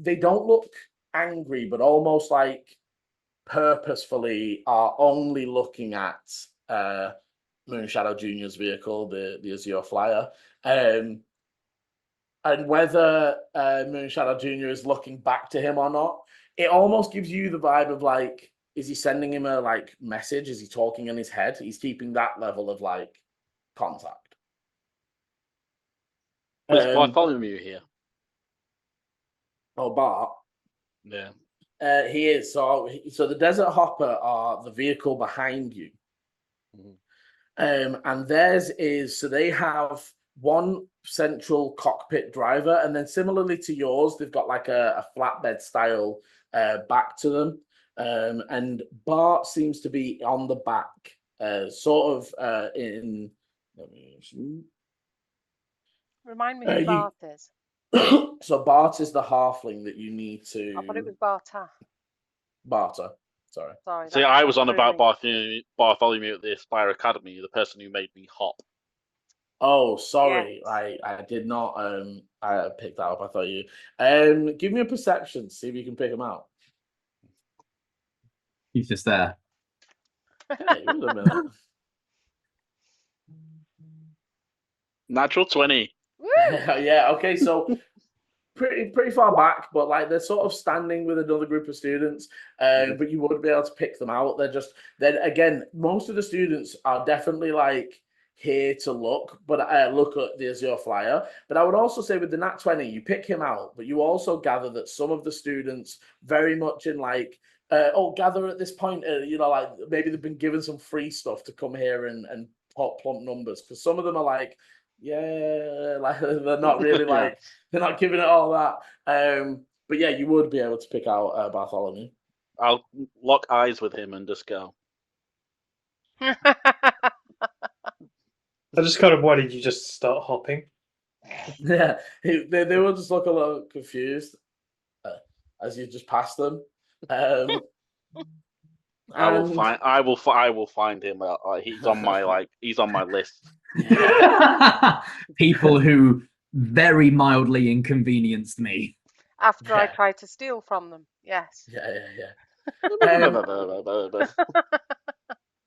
S1: they don't look angry, but almost like purposefully are only looking at Moonshadow Jr.'s vehicle, the Azure Flyer. And whether Moonshadow Jr. is looking back to him or not, it almost gives you the vibe of like, is he sending him a like message? Is he talking in his head? He's keeping that level of like contact.
S3: Was Bartholomew here?
S1: Oh, Bart.
S3: Yeah.
S1: He is. So the Desert Hopper are the vehicle behind you. And theirs is, so they have one central cockpit driver, and then similarly to yours, they've got like a flatbed style back to them. And Bart seems to be on the back, sort of in.
S2: Remind me who Bart is.
S1: So Bart is the halfling that you need to.
S2: I thought it was Barta.
S1: Barter. Sorry.
S3: See, I was on about Bartholomew at the Aspire Academy, the person who made me hop.
S1: Oh, sorry.
S2: Yes.
S1: I did not I picked that up. I thought you give me a perception, see if you can pick him out.
S5: He's just there.
S1: Hey, wait a minute.
S3: Natural 20.
S1: Yeah, okay, so pretty far back, but like they're sort of standing with another group of students, but you would be able to pick them out. Then again, most of the students are definitely like here to look at the Azure Flyer. But I would also say with the Nat 20, you pick him out, but you also gather that some of the students very much in like, gather at this point, like maybe they've been given some free stuff to come here and plump numbers, because some of them are like, yeah, like they're not really like, they're not giving it all that. But yeah, you would be able to pick out Bartholomew.
S3: I'll lock eyes with him and just go.
S4: I just kind of wanted you just start hopping.
S1: Yeah, they will just look a little confused as you just pass them.
S3: I will find him. He's on my list.
S5: People who very mildly inconvenienced me.
S2: After I tried to steal from them. Yes.
S1: Yeah.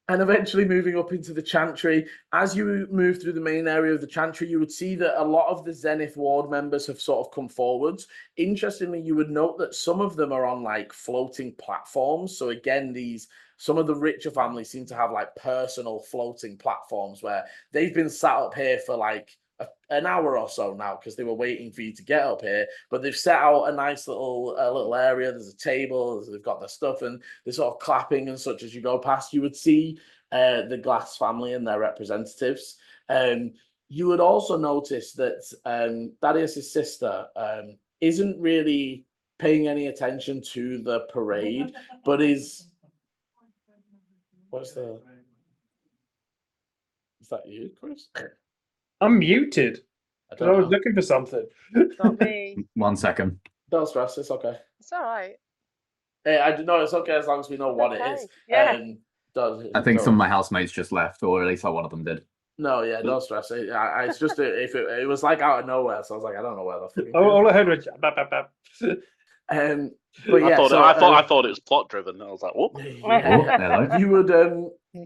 S1: And eventually moving up into the Chantry. As you move through the main area of the Chantry, you would see that a lot of the Zenith Ward members have sort of come forwards. Interestingly, you would note that some of them are on like floating platforms. So again, some of the richer families seem to have like personal floating platforms where they've been sat up here for like an hour or so now because they were waiting for you to get up here, but they've set out a nice little area. There's a table, they've got their stuff, and they're sort of clapping and such as you go past. You would see the Glass family and their representatives. You would also notice that Thaddeus's sister isn't really paying any attention to the parade, but is is that you, Chris?
S4: I'm muted.
S1: I
S4: was looking for something.
S2: Not me.
S5: 1 second.
S1: Don't stress, it's okay.
S2: It's all right.
S1: Hey, I know it's okay as long as we know what it is.
S2: Yeah.
S5: I think some of my housemates just left, or at least one of them did.
S1: No, yeah, don't stress. It's just if it was like out of nowhere, so I was like, I don't know where the fuck.
S4: All I heard was bap, bap, bap.
S1: But yeah,
S3: I thought it was plot driven. I was like, whoop.
S1: Yeah.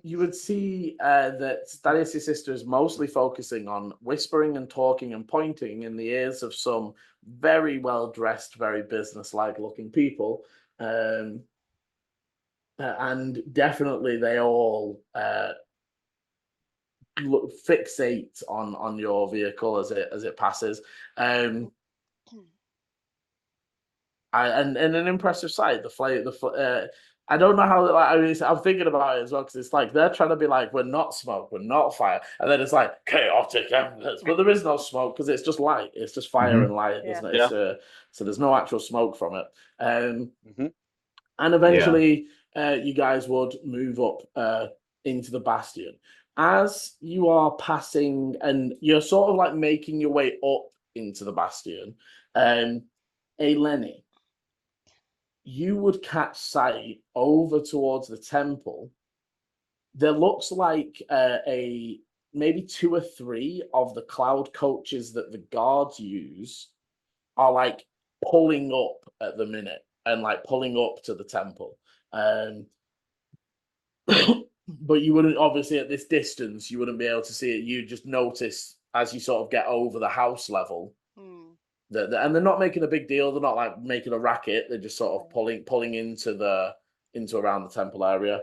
S1: You would see that Thaddeus' sister is mostly focusing on whispering and talking and pointing in the ears of some very well dressed, very business-like looking people, and definitely they all fixate on your vehicle as it passes. And an impressive sight. I don't know how. I'm thinking about it as well because it's like they're trying to be like, we're not smoke, we're not fire, and then it's like chaotic embers, but there is no smoke because it's just light. It's just fire and light, isn't it?
S3: Yeah.
S1: So there's no actual smoke from it. And eventually, you guys would move up into the bastion. As you are passing, and you're sort of like making your way up into the bastion, Eleni, you would catch sight over towards the temple. There looks like maybe 2 or 3 of the cloud coaches that the guards use are like pulling up at the minute and like pulling up to the temple. But you wouldn't, obviously at this distance, you wouldn't be able to see it. You just notice as you sort of get over the house level that, and they're not making a big deal. They're not like making a racket. They're just sort of pulling into around the temple area.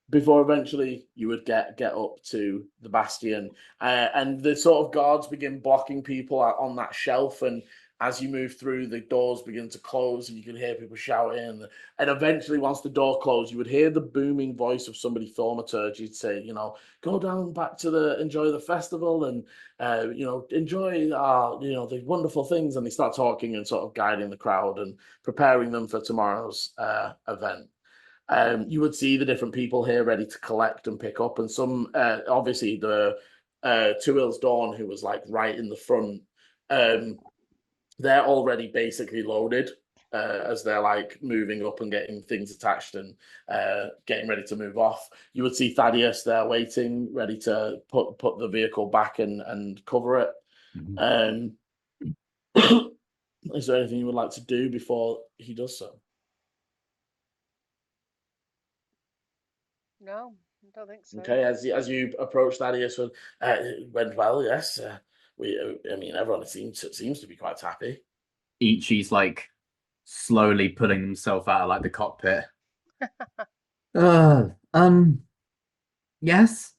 S1: Before eventually you would get up to the bastion, and the sort of guards begin blocking people on that shelf, and as you move through, the doors begin to close and you can hear people shouting, and eventually once the door closed, you would hear the booming voice of somebody thaumaturgy say, you know, go down back to enjoy the festival, and you know, enjoy you know, the wonderful things, and they start talking and sort of guiding the crowd and preparing them for tomorrow's event. You would see the different people here ready to collect and pick up, and some obviously the Two Hills Dawn, who was like right in the front, they're already basically loaded as they're like moving up and getting things attached and getting ready to move off. You would see Thaddeus there waiting, ready to put the vehicle back and cover it. Is there anything you would like to do before he does so?
S2: No, I don't think so.
S1: Okay, as you approach Thaddeus, it went well. Yes, I mean, everyone seems to be quite happy.
S5: Ichi's like slowly pulling himself out of like the cockpit. Yes.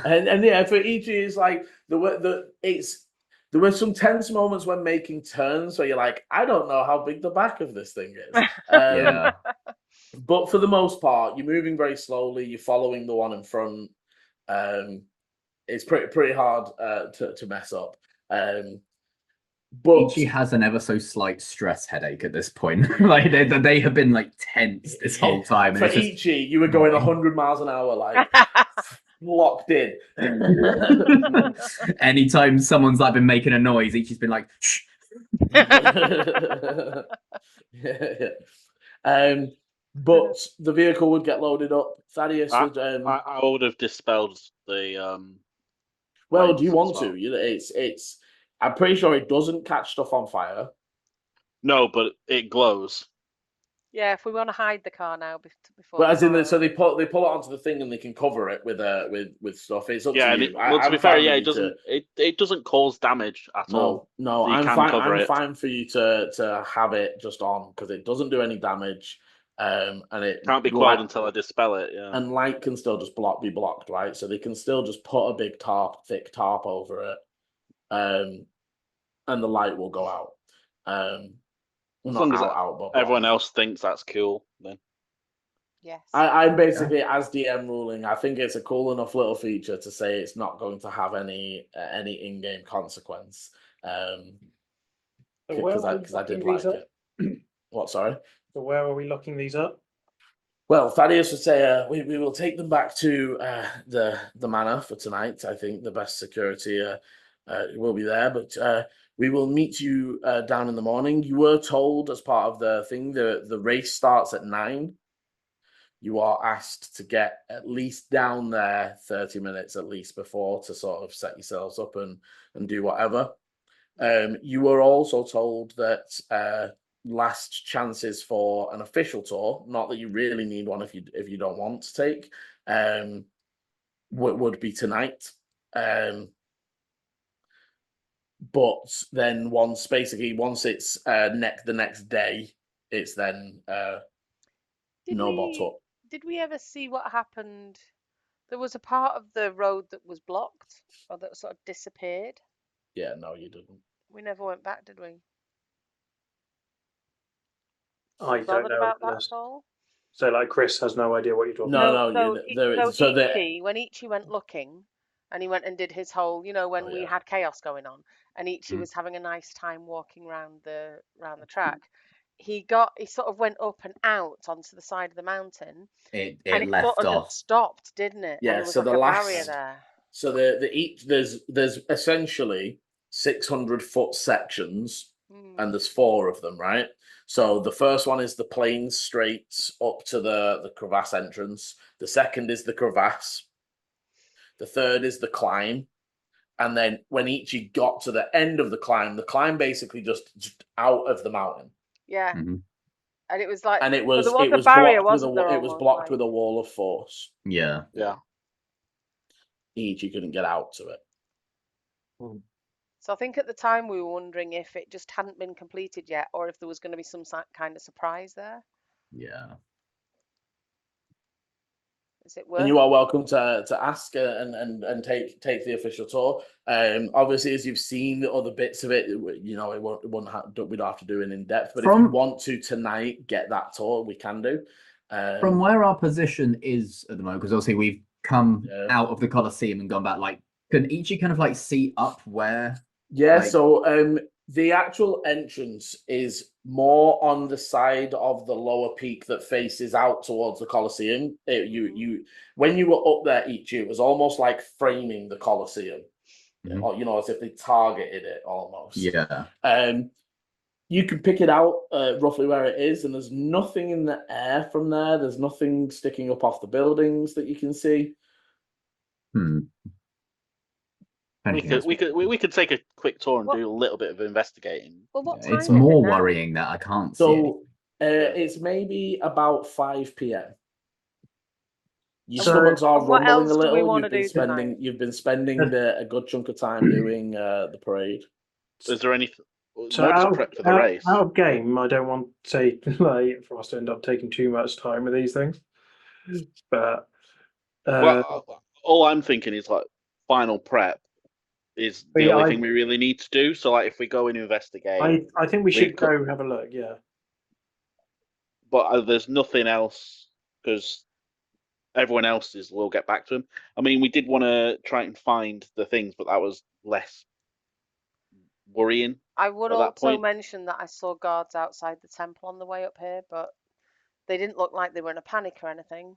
S1: and yeah, for Ichi, it's like there were some tense moments when making turns where you're like, I don't know how big the back of this thing is.
S5: Yeah.
S1: But for the most part, you're moving very slowly. You're following the one in front. It's pretty hard to mess up. But
S5: Ichi has an ever so slight stress headache at this point. Like they have been like tense this whole time.
S1: For Ichi, you were going 100 miles an hour, like locked in.
S5: Anytime someone's like been making a noise, Ichi's been like, shh.
S1: But the vehicle would get loaded up. Thaddeus would.
S3: I would have dispelled the.
S1: Well, do you want
S3: well.
S1: to? It's. I'm pretty sure it doesn't catch stuff on fire.
S3: No, but it glows.
S2: Yeah, if we want to hide the car now before.
S1: But as in, so they pull it onto the thing and they can cover it with stuff. It's up to you.
S3: Well, to be fair, yeah, it doesn't cause damage at all.
S1: No,
S3: So
S1: I'm fine for you to have it just on because it doesn't do any damage. And it
S3: can't be quiet until I dispel it. Yeah,
S1: and light can still just be blocked, right? So they can still just put a big thick tarp over it, and the light will go out.
S3: As long as everyone else thinks that's cool, then.
S2: Yes.
S1: I'm basically, as DM ruling, I think it's a cool enough little feature to say it's not going to have any in-game consequence. Because I did like it. What? Sorry.
S4: So where are we locking these up?
S1: Well, Thaddeus would say we will take them back to the manor for tonight. I think the best security will be there, but we will meet you down in the morning. You were told as part of the thing the race starts at 9. You are asked to get at least down there 30 minutes at least before to sort of set yourselves up and do whatever. You were also told that last chances for an official tour, not that you really need one if you don't want to take, would be tonight. But then once it's the next day, it's then no bottle.
S2: Did we ever see what happened? There was a part of the road that was blocked or that sort of disappeared.
S1: Yeah, no, you didn't.
S2: We never went back, did we?
S4: I don't know
S2: about that at all.
S4: So, like, Chris has no idea what you're talking
S1: about.
S2: When Ichi went looking, and he went and did his whole, when we had chaos going on, and Ichi was having a nice time walking around the track. He sort of went up and out onto the side of the mountain.
S5: It
S2: left
S5: off.
S2: Had stopped, didn't it?
S1: Yeah.
S2: And there was
S1: so
S2: like
S1: the
S2: a barrier there.
S1: So there's essentially 600-foot sections, and there's 4 of them, right? So the first one is the plain straight up to the crevasse entrance. The second is the crevasse. The third is the climb. And then when Ichi got to the end of the climb basically just out of the mountain.
S2: Yeah.
S5: Mhm.
S2: And it was like,
S1: And it
S2: but
S1: was
S2: there was
S1: it
S2: a
S1: was
S2: barrier,
S1: blocked with
S2: wasn't there?
S1: it was
S2: almost,
S1: blocked
S2: like-
S1: with a wall of force.
S5: Yeah.
S3: Yeah.
S1: Ichi couldn't get out to it.
S2: So I think at the time we were wondering if it just hadn't been completed yet, or if there was going to be some kind of surprise there.
S5: Yeah.
S2: Is it worth?
S1: And you are welcome to ask and take the official tour. Obviously, as you've seen the other bits of it, you know, we don't have to do it in depth. But if you want to tonight get that tour, we can do.
S5: From where our position is at the moment, because obviously we've come out of the Colosseum and gone back. Like, can Ichi kind of like see up where?
S1: Yeah.
S5: Like...
S1: So the actual entrance is more on the side of the lower peak that faces out towards the Colosseum. When you were up there, Ichi, it was almost like framing the Colosseum, or you know, as if they targeted it almost.
S5: Yeah.
S1: You can pick it out roughly where it is, and there's nothing in the air from there. There's nothing sticking up off the buildings that you can see.
S3: We could take a quick tour and do a little bit of investigating.
S2: Well, what time
S5: it's
S2: is
S5: more
S2: it now?
S5: worrying that I can't see.
S1: So it's maybe about 5 p.m. Your
S4: So-
S1: stomachs are
S2: What
S1: rumbling
S2: else
S1: a
S2: do we
S1: little.
S2: wanna do tonight?
S1: You've been spending a good chunk of time doing the parade.
S3: Is there any
S4: So
S3: notice
S4: out,
S3: prep for the
S4: out,
S3: race?
S4: out of game, I don't want to take like for us to end up taking too much time with these things. But
S3: Well, all I'm thinking is like final prep is the only thing we really need to do. So like if we go and investigate,
S4: I think we should go have a look. Yeah.
S3: But there's nothing else because everyone else's will get back to him. I mean, we did want to try and find the things, but that was less worrying.
S2: I would
S3: at that
S2: also
S3: point.
S2: mention that I saw guards outside the temple on the way up here, but they didn't look like they were in a panic or anything.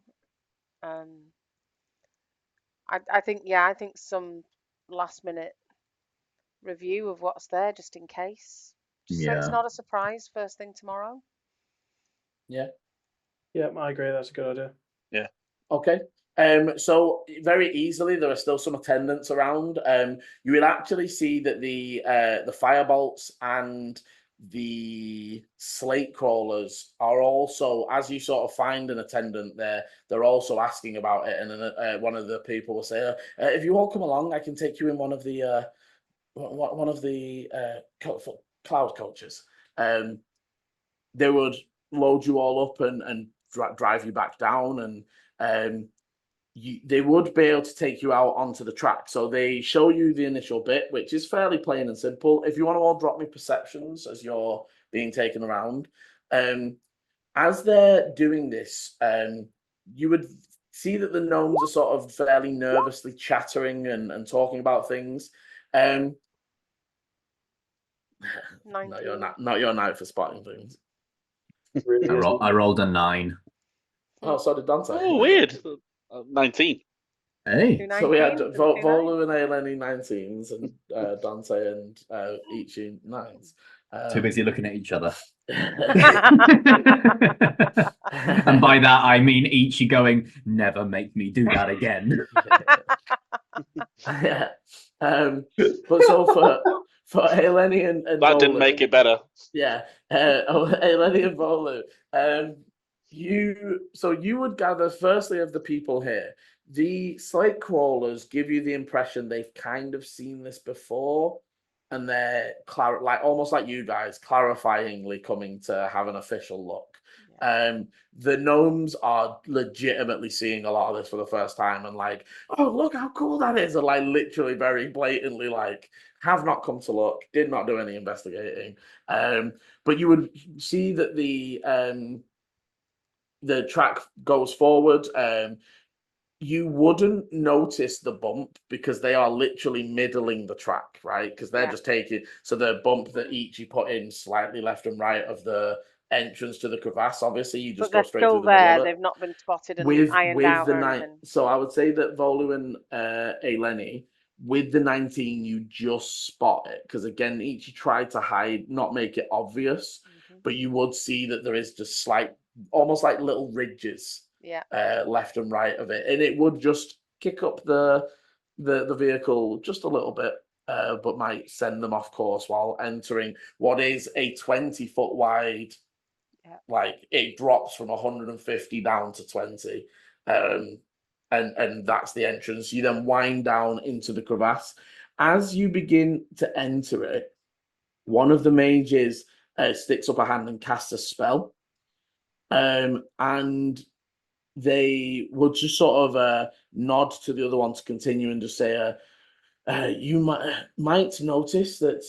S2: I think some last minute review of what's there just in case. Just so it's not a surprise first thing tomorrow.
S1: Yeah.
S4: Yeah, I agree. That's a good idea.
S3: Yeah.
S1: Okay. So very easily there are still some attendants around. You will actually see that the firebolts and the slate crawlers are also, as you sort of find an attendant there, they're also asking about it. And then one of the people will say, "If you all come along, I can take you in one of the cloud coaches." They would load you all up and drive you back down, and they would be able to take you out onto the track. So they show you the initial bit, which is fairly plain and simple. If you want to all drop me perceptions as you're being taken around, as they're doing this, you would see that the gnomes are sort of fairly nervously chattering and talking about things. Not your night for spotting things.
S5: I rolled a 9.
S1: Oh, so did Dante.
S3: Oh, weird. 19.
S5: Hey.
S1: So we had Volu and Aileni 19s and Dante and Ichi 9s.
S5: Too busy looking at each other. And by that I mean Ichi going, "Never make me do that again."
S1: Yeah. But so for Aileni and
S3: That
S1: Volu,
S3: didn't make it better.
S1: Yeah. Aileni and Volu, you would gather firstly of the people here. The slate crawlers give you the impression they've kind of seen this before, and they're almost like you guys, clarifyingly coming to have an official look. Yeah. The gnomes are legitimately seeing a lot of this for the first time, and like, "Oh, look how cool that is!" And like, literally, very blatantly, like, have not come to look, did not do any investigating. But you would see that the track goes forward. You wouldn't notice the bump because they are literally middling the track, right? Because they're just taking, so the bump that Ichi put in slightly left and right of the entrance to the crevasse, obviously you just go straight through the middle of it.
S2: They've not been spotted and ironed out or anything.
S1: So I would say that Volu and Aileni, with the 19, you just spot it. Because again, Ichi tried to hide, not make it obvious, but you would see that there is just almost like little ridges left and right of it, and it would just kick up the the vehicle just a little bit, but might send them off course while entering what is a 20-foot wide.
S2: Yeah.
S1: Like it drops from 150 down to 20, and that's the entrance. You then wind down into the crevasse. As you begin to enter it, one of the mages sticks up a hand and casts a spell, and they would just sort of nod to the other one to continue and just say, you might notice that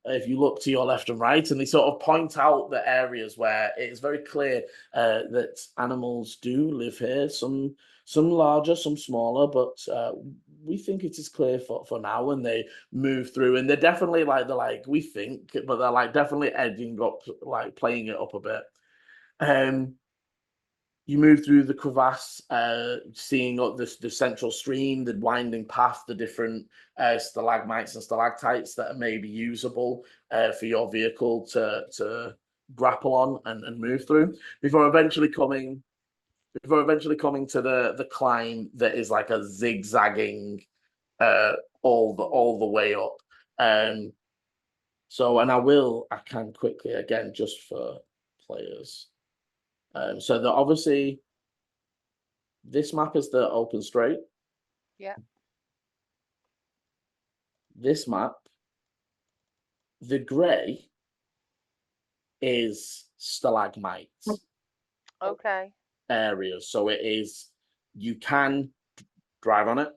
S1: if you look to your left and right, and they sort of point out the areas where it is very clear that animals do live here. Some larger, some smaller, but we think it is clear for now. And they move through, and they're definitely we think, but they're like definitely edging up, like playing it up a bit. You move through the crevasse, seeing the central stream, the winding path, the different stalagmites and stalactites that are maybe usable for your vehicle to grapple on and move through before eventually coming to the climb that is like a zigzagging all the way up. So, and I can quickly again just for players. So that obviously this map is the open straight.
S2: Yeah.
S1: This map, the grey is stalagmites
S2: Okay.
S1: areas. So it is, you can drive on it.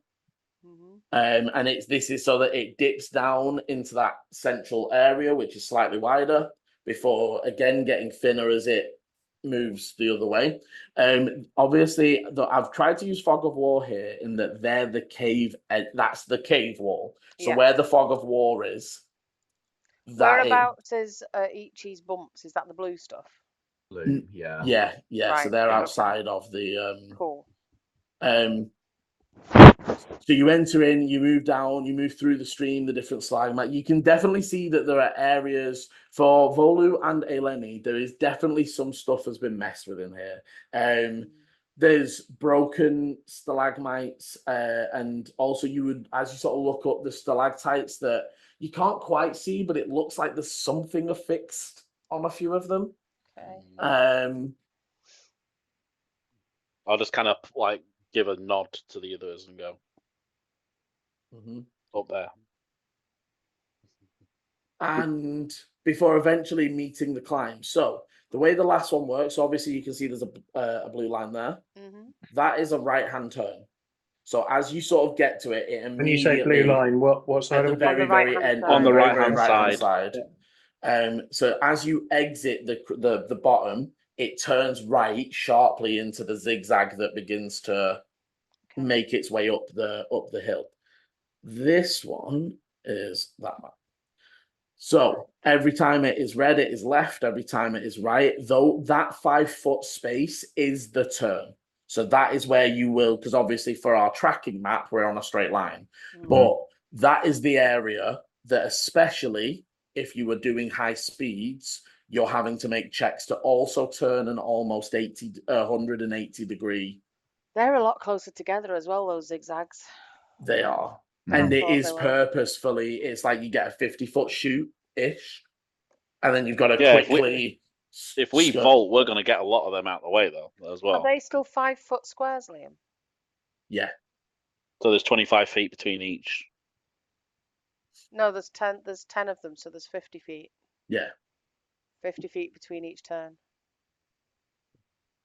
S2: Hmm.
S1: And this is so that it dips down into that central area, which is slightly wider, before again getting thinner as it moves the other way. Obviously, I've tried to use fog of war here in that they're the cave. That's the cave wall. So
S2: Yeah.
S1: where the fog of war is,
S2: Whereabouts is Ichi's bumps? Is that the blue stuff?
S5: Blue, yeah.
S1: yeah. So
S2: Right,
S1: they're
S2: okay.
S1: outside of the
S2: Cool.
S1: So you enter in, you move down, you move through the stream, the different stalagmite. You can definitely see that there are areas for Volu and Eleni. There is definitely some stuff has been messed with in here. There's broken stalagmites, and also you would, as you sort of look up the stalactites that you can't quite see, but it looks like there's something affixed on a few of them.
S2: Okay.
S3: I'll just kind of like give a nod to the others and go up there.
S1: And before eventually meeting the climb. So the way the last one works, obviously you can see there's a blue line there.
S2: Hmm.
S1: That is a right-hand turn. So as you sort of get to it, it
S4: When you say
S1: immediately
S4: blue line, what side
S1: at the
S4: of it?
S1: very,
S2: On the
S1: very
S2: right-hand
S1: end,
S2: side.
S3: On the
S1: very,
S3: right-hand
S1: very right-hand
S3: side.
S1: side. So as you exit the bottom, it turns right sharply into the zigzag that begins to make its way up the hill. This one is that one. So every time it is red, it is left. Every time it is right, though that 5-foot space is the turn. So that is where you will, because obviously for our tracking map, we're on a straight line.
S2: Mhm.
S1: But that is the area that, especially if you were doing high speeds, you're having to make checks to also turn an almost 180 degree.
S2: They're a lot closer together as well, those zigzags.
S1: They are.
S2: I
S1: And it
S2: thought
S1: is
S2: they were.
S1: purposefully, it's like you get a 50-foot shoot-ish, and then you've got to
S3: Yeah,
S1: quickly.
S3: If we vault, we're going to get a lot of them out of the way though as well.
S2: Are they still 5-foot squares, Liam?
S1: Yeah.
S3: So there's 25 feet between each.
S2: No, there's 10. There's 10 of them, so there's 50 feet.
S1: Yeah.
S2: 50 feet between each turn.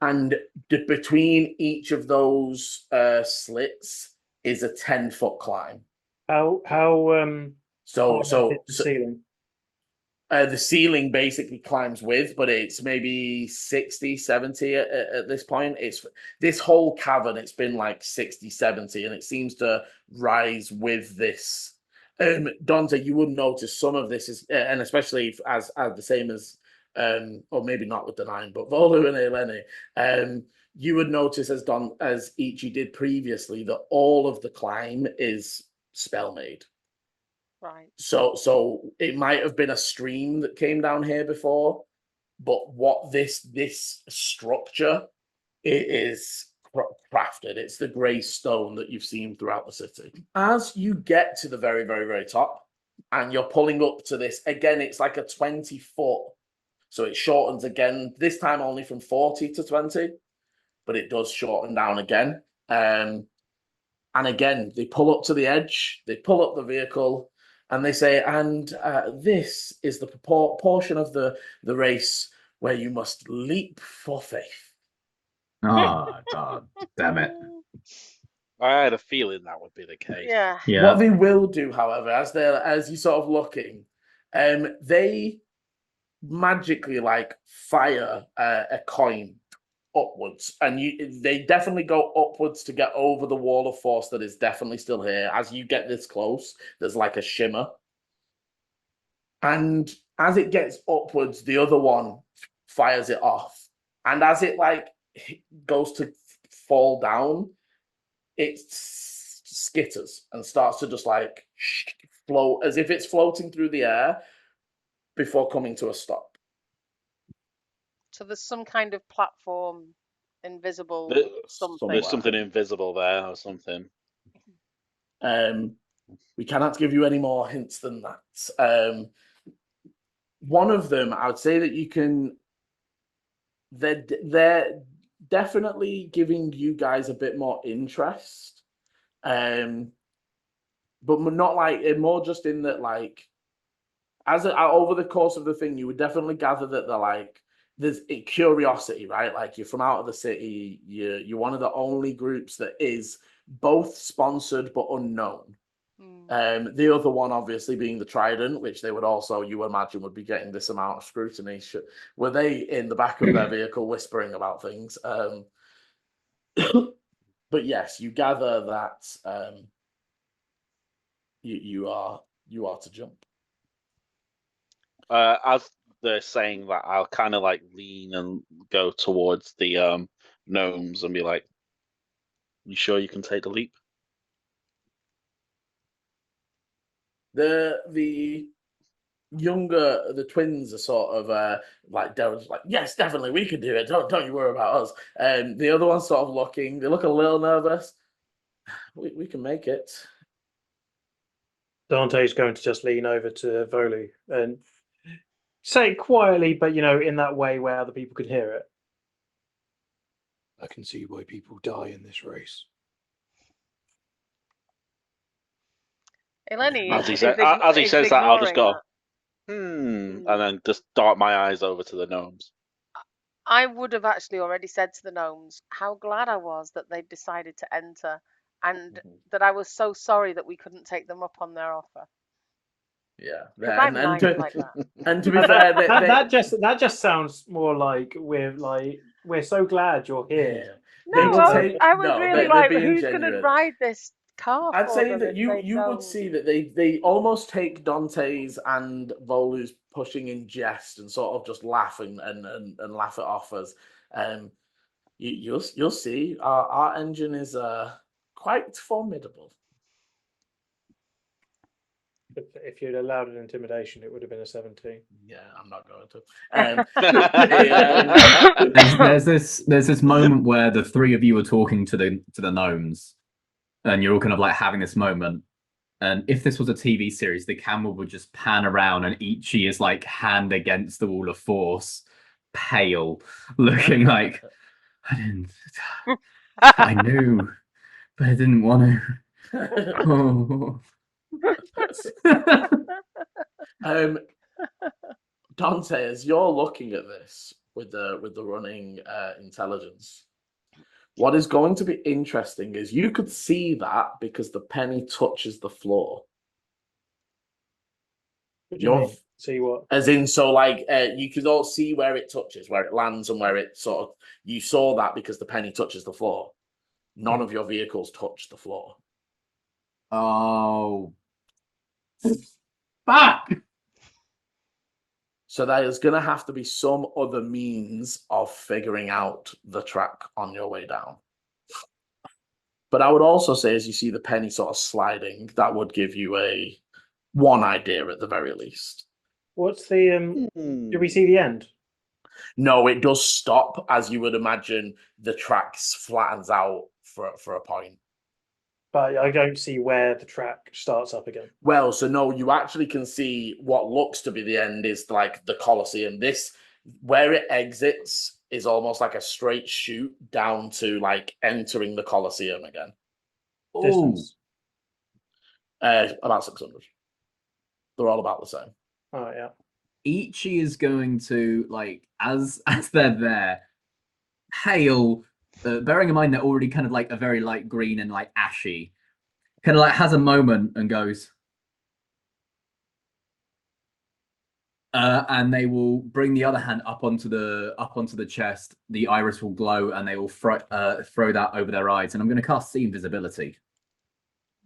S1: And between each of those slits is a 10-foot climb.
S4: How
S1: So
S4: high is the ceiling?
S1: the ceiling basically climbs with, but it's maybe 60, 70 at this point. It's this whole cavern, it's been like 60, 70, and it seems to rise with this. Dante, you would notice some of this is, and especially as the same as, or maybe not with the 9, but Volu and Eleni, you would notice as Ichi did previously that all of the climb is spell made.
S2: Right.
S1: So it might have been a stream that came down here before, but what this structure, it is crafted. It's the grey stone that you've seen throughout the city. As you get to the very, very, very top, and you're pulling up to this, again, it's like a 20-foot. So it shortens again, this time only from 40 to 20, but it does shorten down again. And again, they pull up to the edge, they pull up the vehicle, and they say, and this is the portion of the race where you must leap for faith.
S5: Oh, God damn it.
S3: I had a feeling that would be the case.
S2: Yeah.
S5: Yeah.
S1: What they will do, however, as you're sort of looking, they magically like fire a coin upwards, and they definitely go upwards to get over the wall of force that is definitely still here. As you get this close, there's like a shimmer, and as it gets upwards, the other one fires it off, and as it like goes to fall down, it skitters and starts to just like float as if it's floating through the air before coming to a stop.
S2: So there's some kind of platform, invisible something.
S3: There's something invisible there or something.
S1: We cannot give you any more hints than that. One of them, I would say that you can. They're definitely giving you guys a bit more interest, but not like more just in that like over the course of the thing, you would definitely gather that they're like there's a curiosity, right? Like you're from out of the city, you're one of the only groups that is both sponsored but unknown. The other one obviously being the Trident, which they would also, you imagine, would be getting this amount of scrutiny. Were they in the back of their vehicle whispering about things? But yes, you gather that you are to jump.
S3: As they're saying that, I'll kind of like lean and go towards the gnomes and be like, "You sure you can take the leap?"
S1: The younger, the twins are sort of like Darren's like, yes, definitely we can do it. Don't you worry about us. The other one's sort of looking. They look a little nervous. We can make it.
S4: Dante's going to just lean over to Volu and say it quietly, but in that way where other people can hear it.
S6: I can see why people die in this race.
S2: Eleni,
S3: As he says that, I'll just go, and then just dart my eyes over to the gnomes.
S2: I would have actually already said to the gnomes how glad I was that they'd decided to enter, and that I was so sorry that we couldn't take them up on their offer.
S1: Yeah,
S2: I'm nice like that.
S1: And to be fair,
S4: that just sounds more like we're so glad you're here.
S2: No, I was really like, who's going to ride this car?
S1: I'd say that you would see that they almost take Dante's and Volu's pushing in jest and sort of just laugh and laugh it off as you'll see our engine is quite formidable.
S4: If you'd allowed an intimidation, it would have been a 17.
S1: Yeah, I'm not going to.
S5: There's this moment where the three of you are talking to the gnomes, and you're all kind of like having this moment. And if this was a TV series, the camera would just pan around, and Ichi is like hand against the wall of force, pale, looking like I knew, but I didn't want to. Oh.
S1: Dante, as you're looking at this with the running intelligence, what is going to be interesting is you could see that because the penny touches the floor.
S4: See what?
S1: As in, so like you could all see where it touches, where it lands, and where it sort of. You saw that because the penny touches the floor. None of your vehicles touch the floor.
S5: Oh. Fuck!
S1: So there is going to have to be some other means of figuring out the track on your way down. But I would also say, as you see the penny sort of sliding, that would give you one idea at the very least.
S4: What's the? Do we see the end?
S1: No, it does stop, as you would imagine. The tracks flattens out for a point.
S4: But I don't see where the track starts up again.
S1: Well, so no, you actually can see what looks to be the end is like the Colosseum. This, where it exits, is almost like a straight shoot down to like entering the Colosseum again.
S5: Oh,
S4: Distance.
S1: About 600. They're all about the same.
S4: Oh yeah.
S5: Ichi is going to like as they're there, hail. Bearing in mind they're already kind of like a very light green and like ashy, kind of like has a moment and goes. And they will bring the other hand up onto the chest. The iris will glow, and they will throw that over their eyes. And I'm going to cast See Invisibility.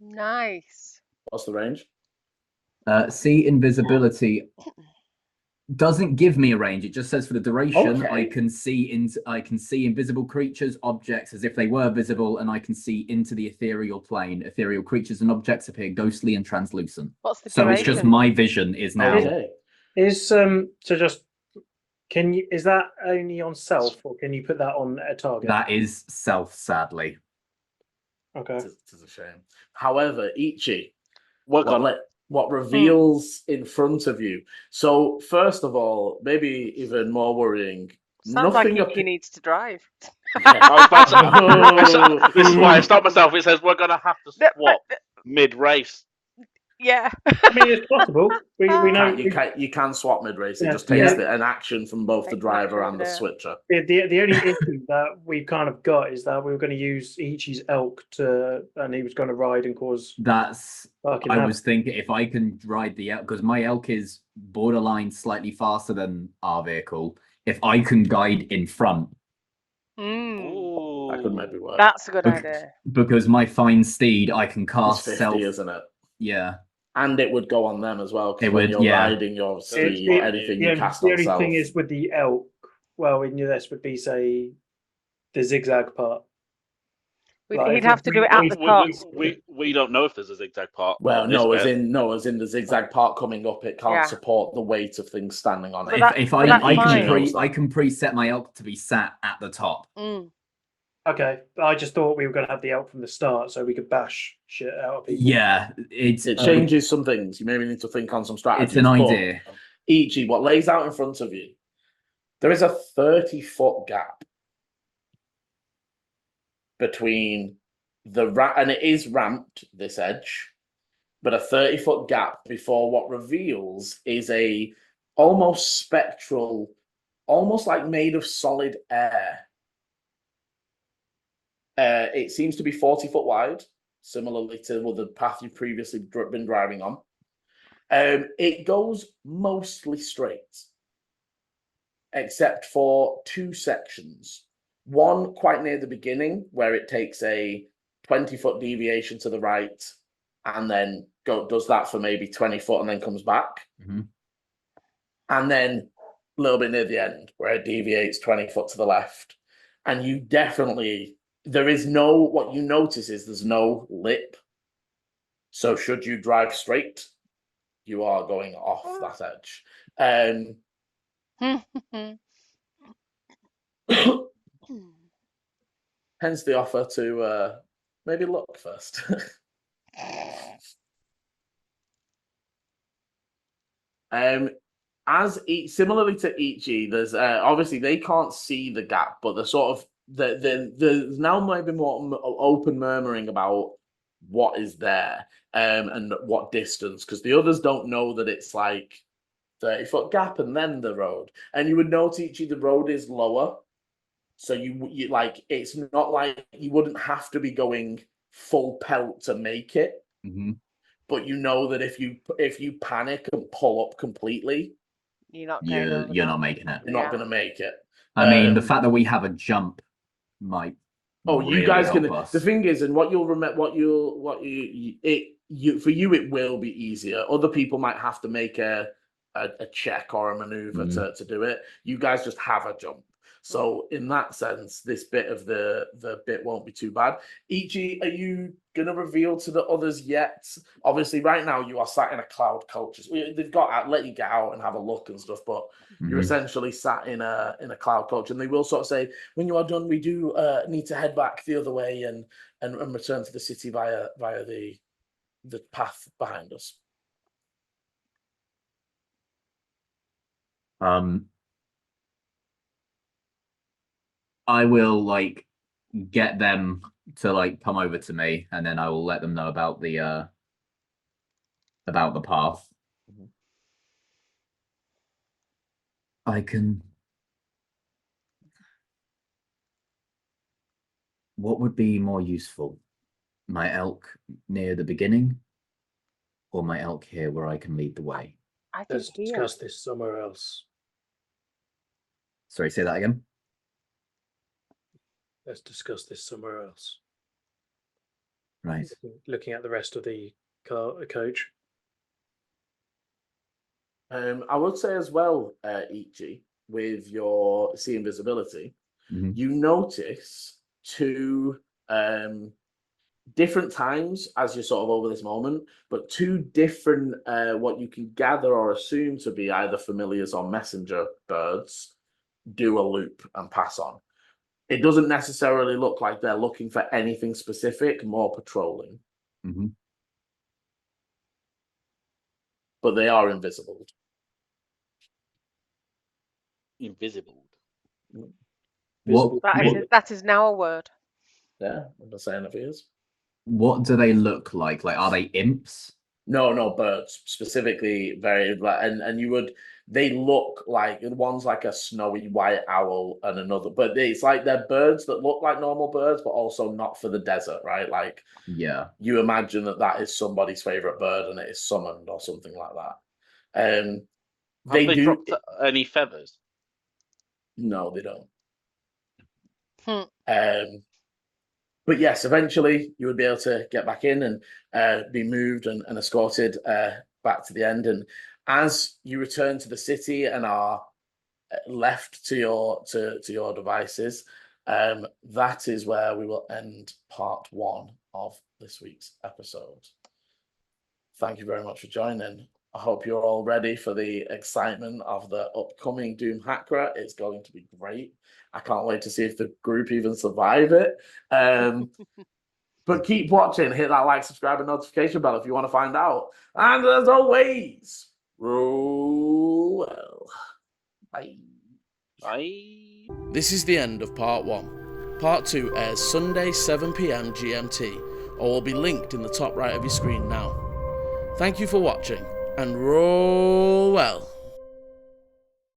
S2: Nice.
S1: What's the range?
S5: See Invisibility doesn't give me a range. It just says for the duration,
S1: Okay.
S5: I can see invisible creatures, objects as if they were visible, and I can see into the ethereal plane. Ethereal creatures and objects appear ghostly and translucent.
S2: What's the
S5: So
S2: duration?
S5: it's just my vision is now.
S1: Okay.
S4: Is so just is that only on self, or can you put that on a target?
S5: That is self, sadly.
S4: Okay.
S1: It's a shame. However, Ichi,
S3: Work on it.
S1: what reveals in front of you. So, first of all, maybe even more worrying.
S2: Sounds like
S1: nothing
S2: he needs to drive.
S3: I was about to-
S1: No.
S3: this is why I stopped myself. It says we're gonna have to
S2: No,
S3: swap mid-race.
S2: Yeah.
S4: I mean, it's possible. We know
S1: You can swap mid race. It
S4: Yeah.
S1: just takes
S5: Yeah.
S1: an action from both the
S2: Takes an
S1: driver
S2: action,
S1: and the
S2: yeah.
S1: switcher.
S4: the only issue that we've kind of got is that we were going to use Ichi's elk and he was going to ride and cause
S5: That's.
S4: fucking
S5: I
S4: havoc.
S5: was thinking if I can ride the elk, because my elk is borderline slightly faster than our vehicle. If I can guide in front,
S2: Mm,
S1: That could maybe work.
S2: that's a good
S5: Bec-
S2: idea.
S5: because my fine steed, I can
S1: It's
S5: cast
S1: 50,
S5: self.
S1: isn't it?
S5: Yeah,
S1: And it would go on them as well.
S5: It
S1: Because when
S5: would,
S1: you're
S5: yeah.
S1: riding your
S4: It's
S1: steed,
S4: the-
S1: anything
S4: the
S1: you cast
S4: the
S1: on
S4: only
S1: self.
S4: thing is with the elk, well, in this would be, say, the zigzag part. Like,
S2: He'd
S4: if
S2: have to do it at
S4: we-
S2: the top.
S3: We don't know if there's a zigzag part.
S1: Well,
S3: on this
S1: no,
S3: bit.
S1: as in the zigzag part coming up, it can't
S2: Yeah.
S1: support the weight of things standing on
S2: But
S1: it.
S2: that-
S5: if
S2: but that's
S5: I
S2: fine.
S5: can preset my elk to be sat at the top.
S2: Mm.
S4: Okay, but I just thought we were going to have the elk from the start so we could bash shit out of people.
S5: Yeah,
S1: It changes some things. You maybe need to think on some strategies.
S5: it's an
S1: but
S5: idea.
S1: Ichi, what lays out in front of you, there is a 30-foot gap between and it is ramped, this edge, but a 30-foot gap before what reveals is a almost spectral, almost like made of solid air. It seems to be 40 foot wide, similarly to the path you've previously been driving on. It goes mostly straight, except for two sections. One quite near the beginning, where it takes a 20-foot deviation to the right, and then does that for maybe 20 foot, and then comes back.
S5: Mm-hmm.
S1: And then a little bit near the end, where it deviates 20 foot to the left. And you definitely, what you notice is there's no lip. So should you drive straight, you are going off that edge. Hence the offer to maybe look first. Similarly to Ichi, there's obviously they can't see the gap, but there's now maybe more open murmuring about what is there and what distance, because the others don't know that it's like 30-foot gap and then the road. And you would note Ichi, the road is lower, so you like it's not like you wouldn't have to be going full pelt to make it.
S5: Mm-hmm.
S1: But you know that if you panic and pull up completely,
S2: You're not
S5: making it.
S1: you're not going to make it.
S5: I mean, the fact that we have a jump might.
S1: Oh,
S5: really
S1: you guys
S5: help
S1: can.
S5: us.
S1: The thing is, and what you'll remember, for you, it will be easier. Other people might have to make a check or a maneuver to do it. You guys just have a jump. So in that sense, this bit of the bit won't be too bad. Ichi, are you gonna reveal to the others yet? Obviously, right now you are sat in a cloud culture. They've got let you get out and have a look and stuff, but you're essentially sat in a cloud culture, and they will sort of say, when you are done, we do need to head back the other way and return to the city via the path behind us.
S5: I will get them to come over to me, and then I will let them know about the path. I can. What would be more useful? My elk near the beginning, or my elk here where I can lead the way?
S2: I think
S6: Let's
S2: here.
S6: discuss this somewhere else.
S5: Sorry, say that again.
S6: Let's discuss this somewhere else.
S5: Right.
S6: Looking at the rest of the coach.
S1: I would say as well, Ichi, with your see invisibility, you notice two different times as you're sort of over this moment, but two different what you can gather or assume to be either familiars or messenger birds do a loop and pass on. It doesn't necessarily look like they're looking for anything specific, more patrolling. But they are invisible.
S3: Invisible.
S5: What?
S2: That is now a word.
S1: Yeah, I'm not saying it is.
S5: What do they look like? Are they imps?
S1: No, birds specifically. They look like one's like a snowy white owl and another, but it's like they're birds that look like normal birds, but also not for the desert, right?
S5: Yeah,
S1: you imagine that is somebody's favorite bird and it is summoned or something like that.
S3: Have they dropped any feathers?
S1: No, they don't. But yes, eventually you would be able to get back in and be moved and escorted back to the end. And as you return to the city and are left to your devices, that is where we will end part 1 of this week's episode. Thank you very much for joining. I hope you're all ready for the excitement of the upcoming Doomhakre. It's going to be great. I can't wait to see if the group even survive it. But keep watching. Hit that like, subscribe, and notification bell if you want to find out. And as always, roll well. Bye.
S3: Bye.
S1: This is the end of part 1. Part 2 airs Sunday 7 p.m. GMT, or will be linked in the top right of your screen now. Thank you for watching, and roll well.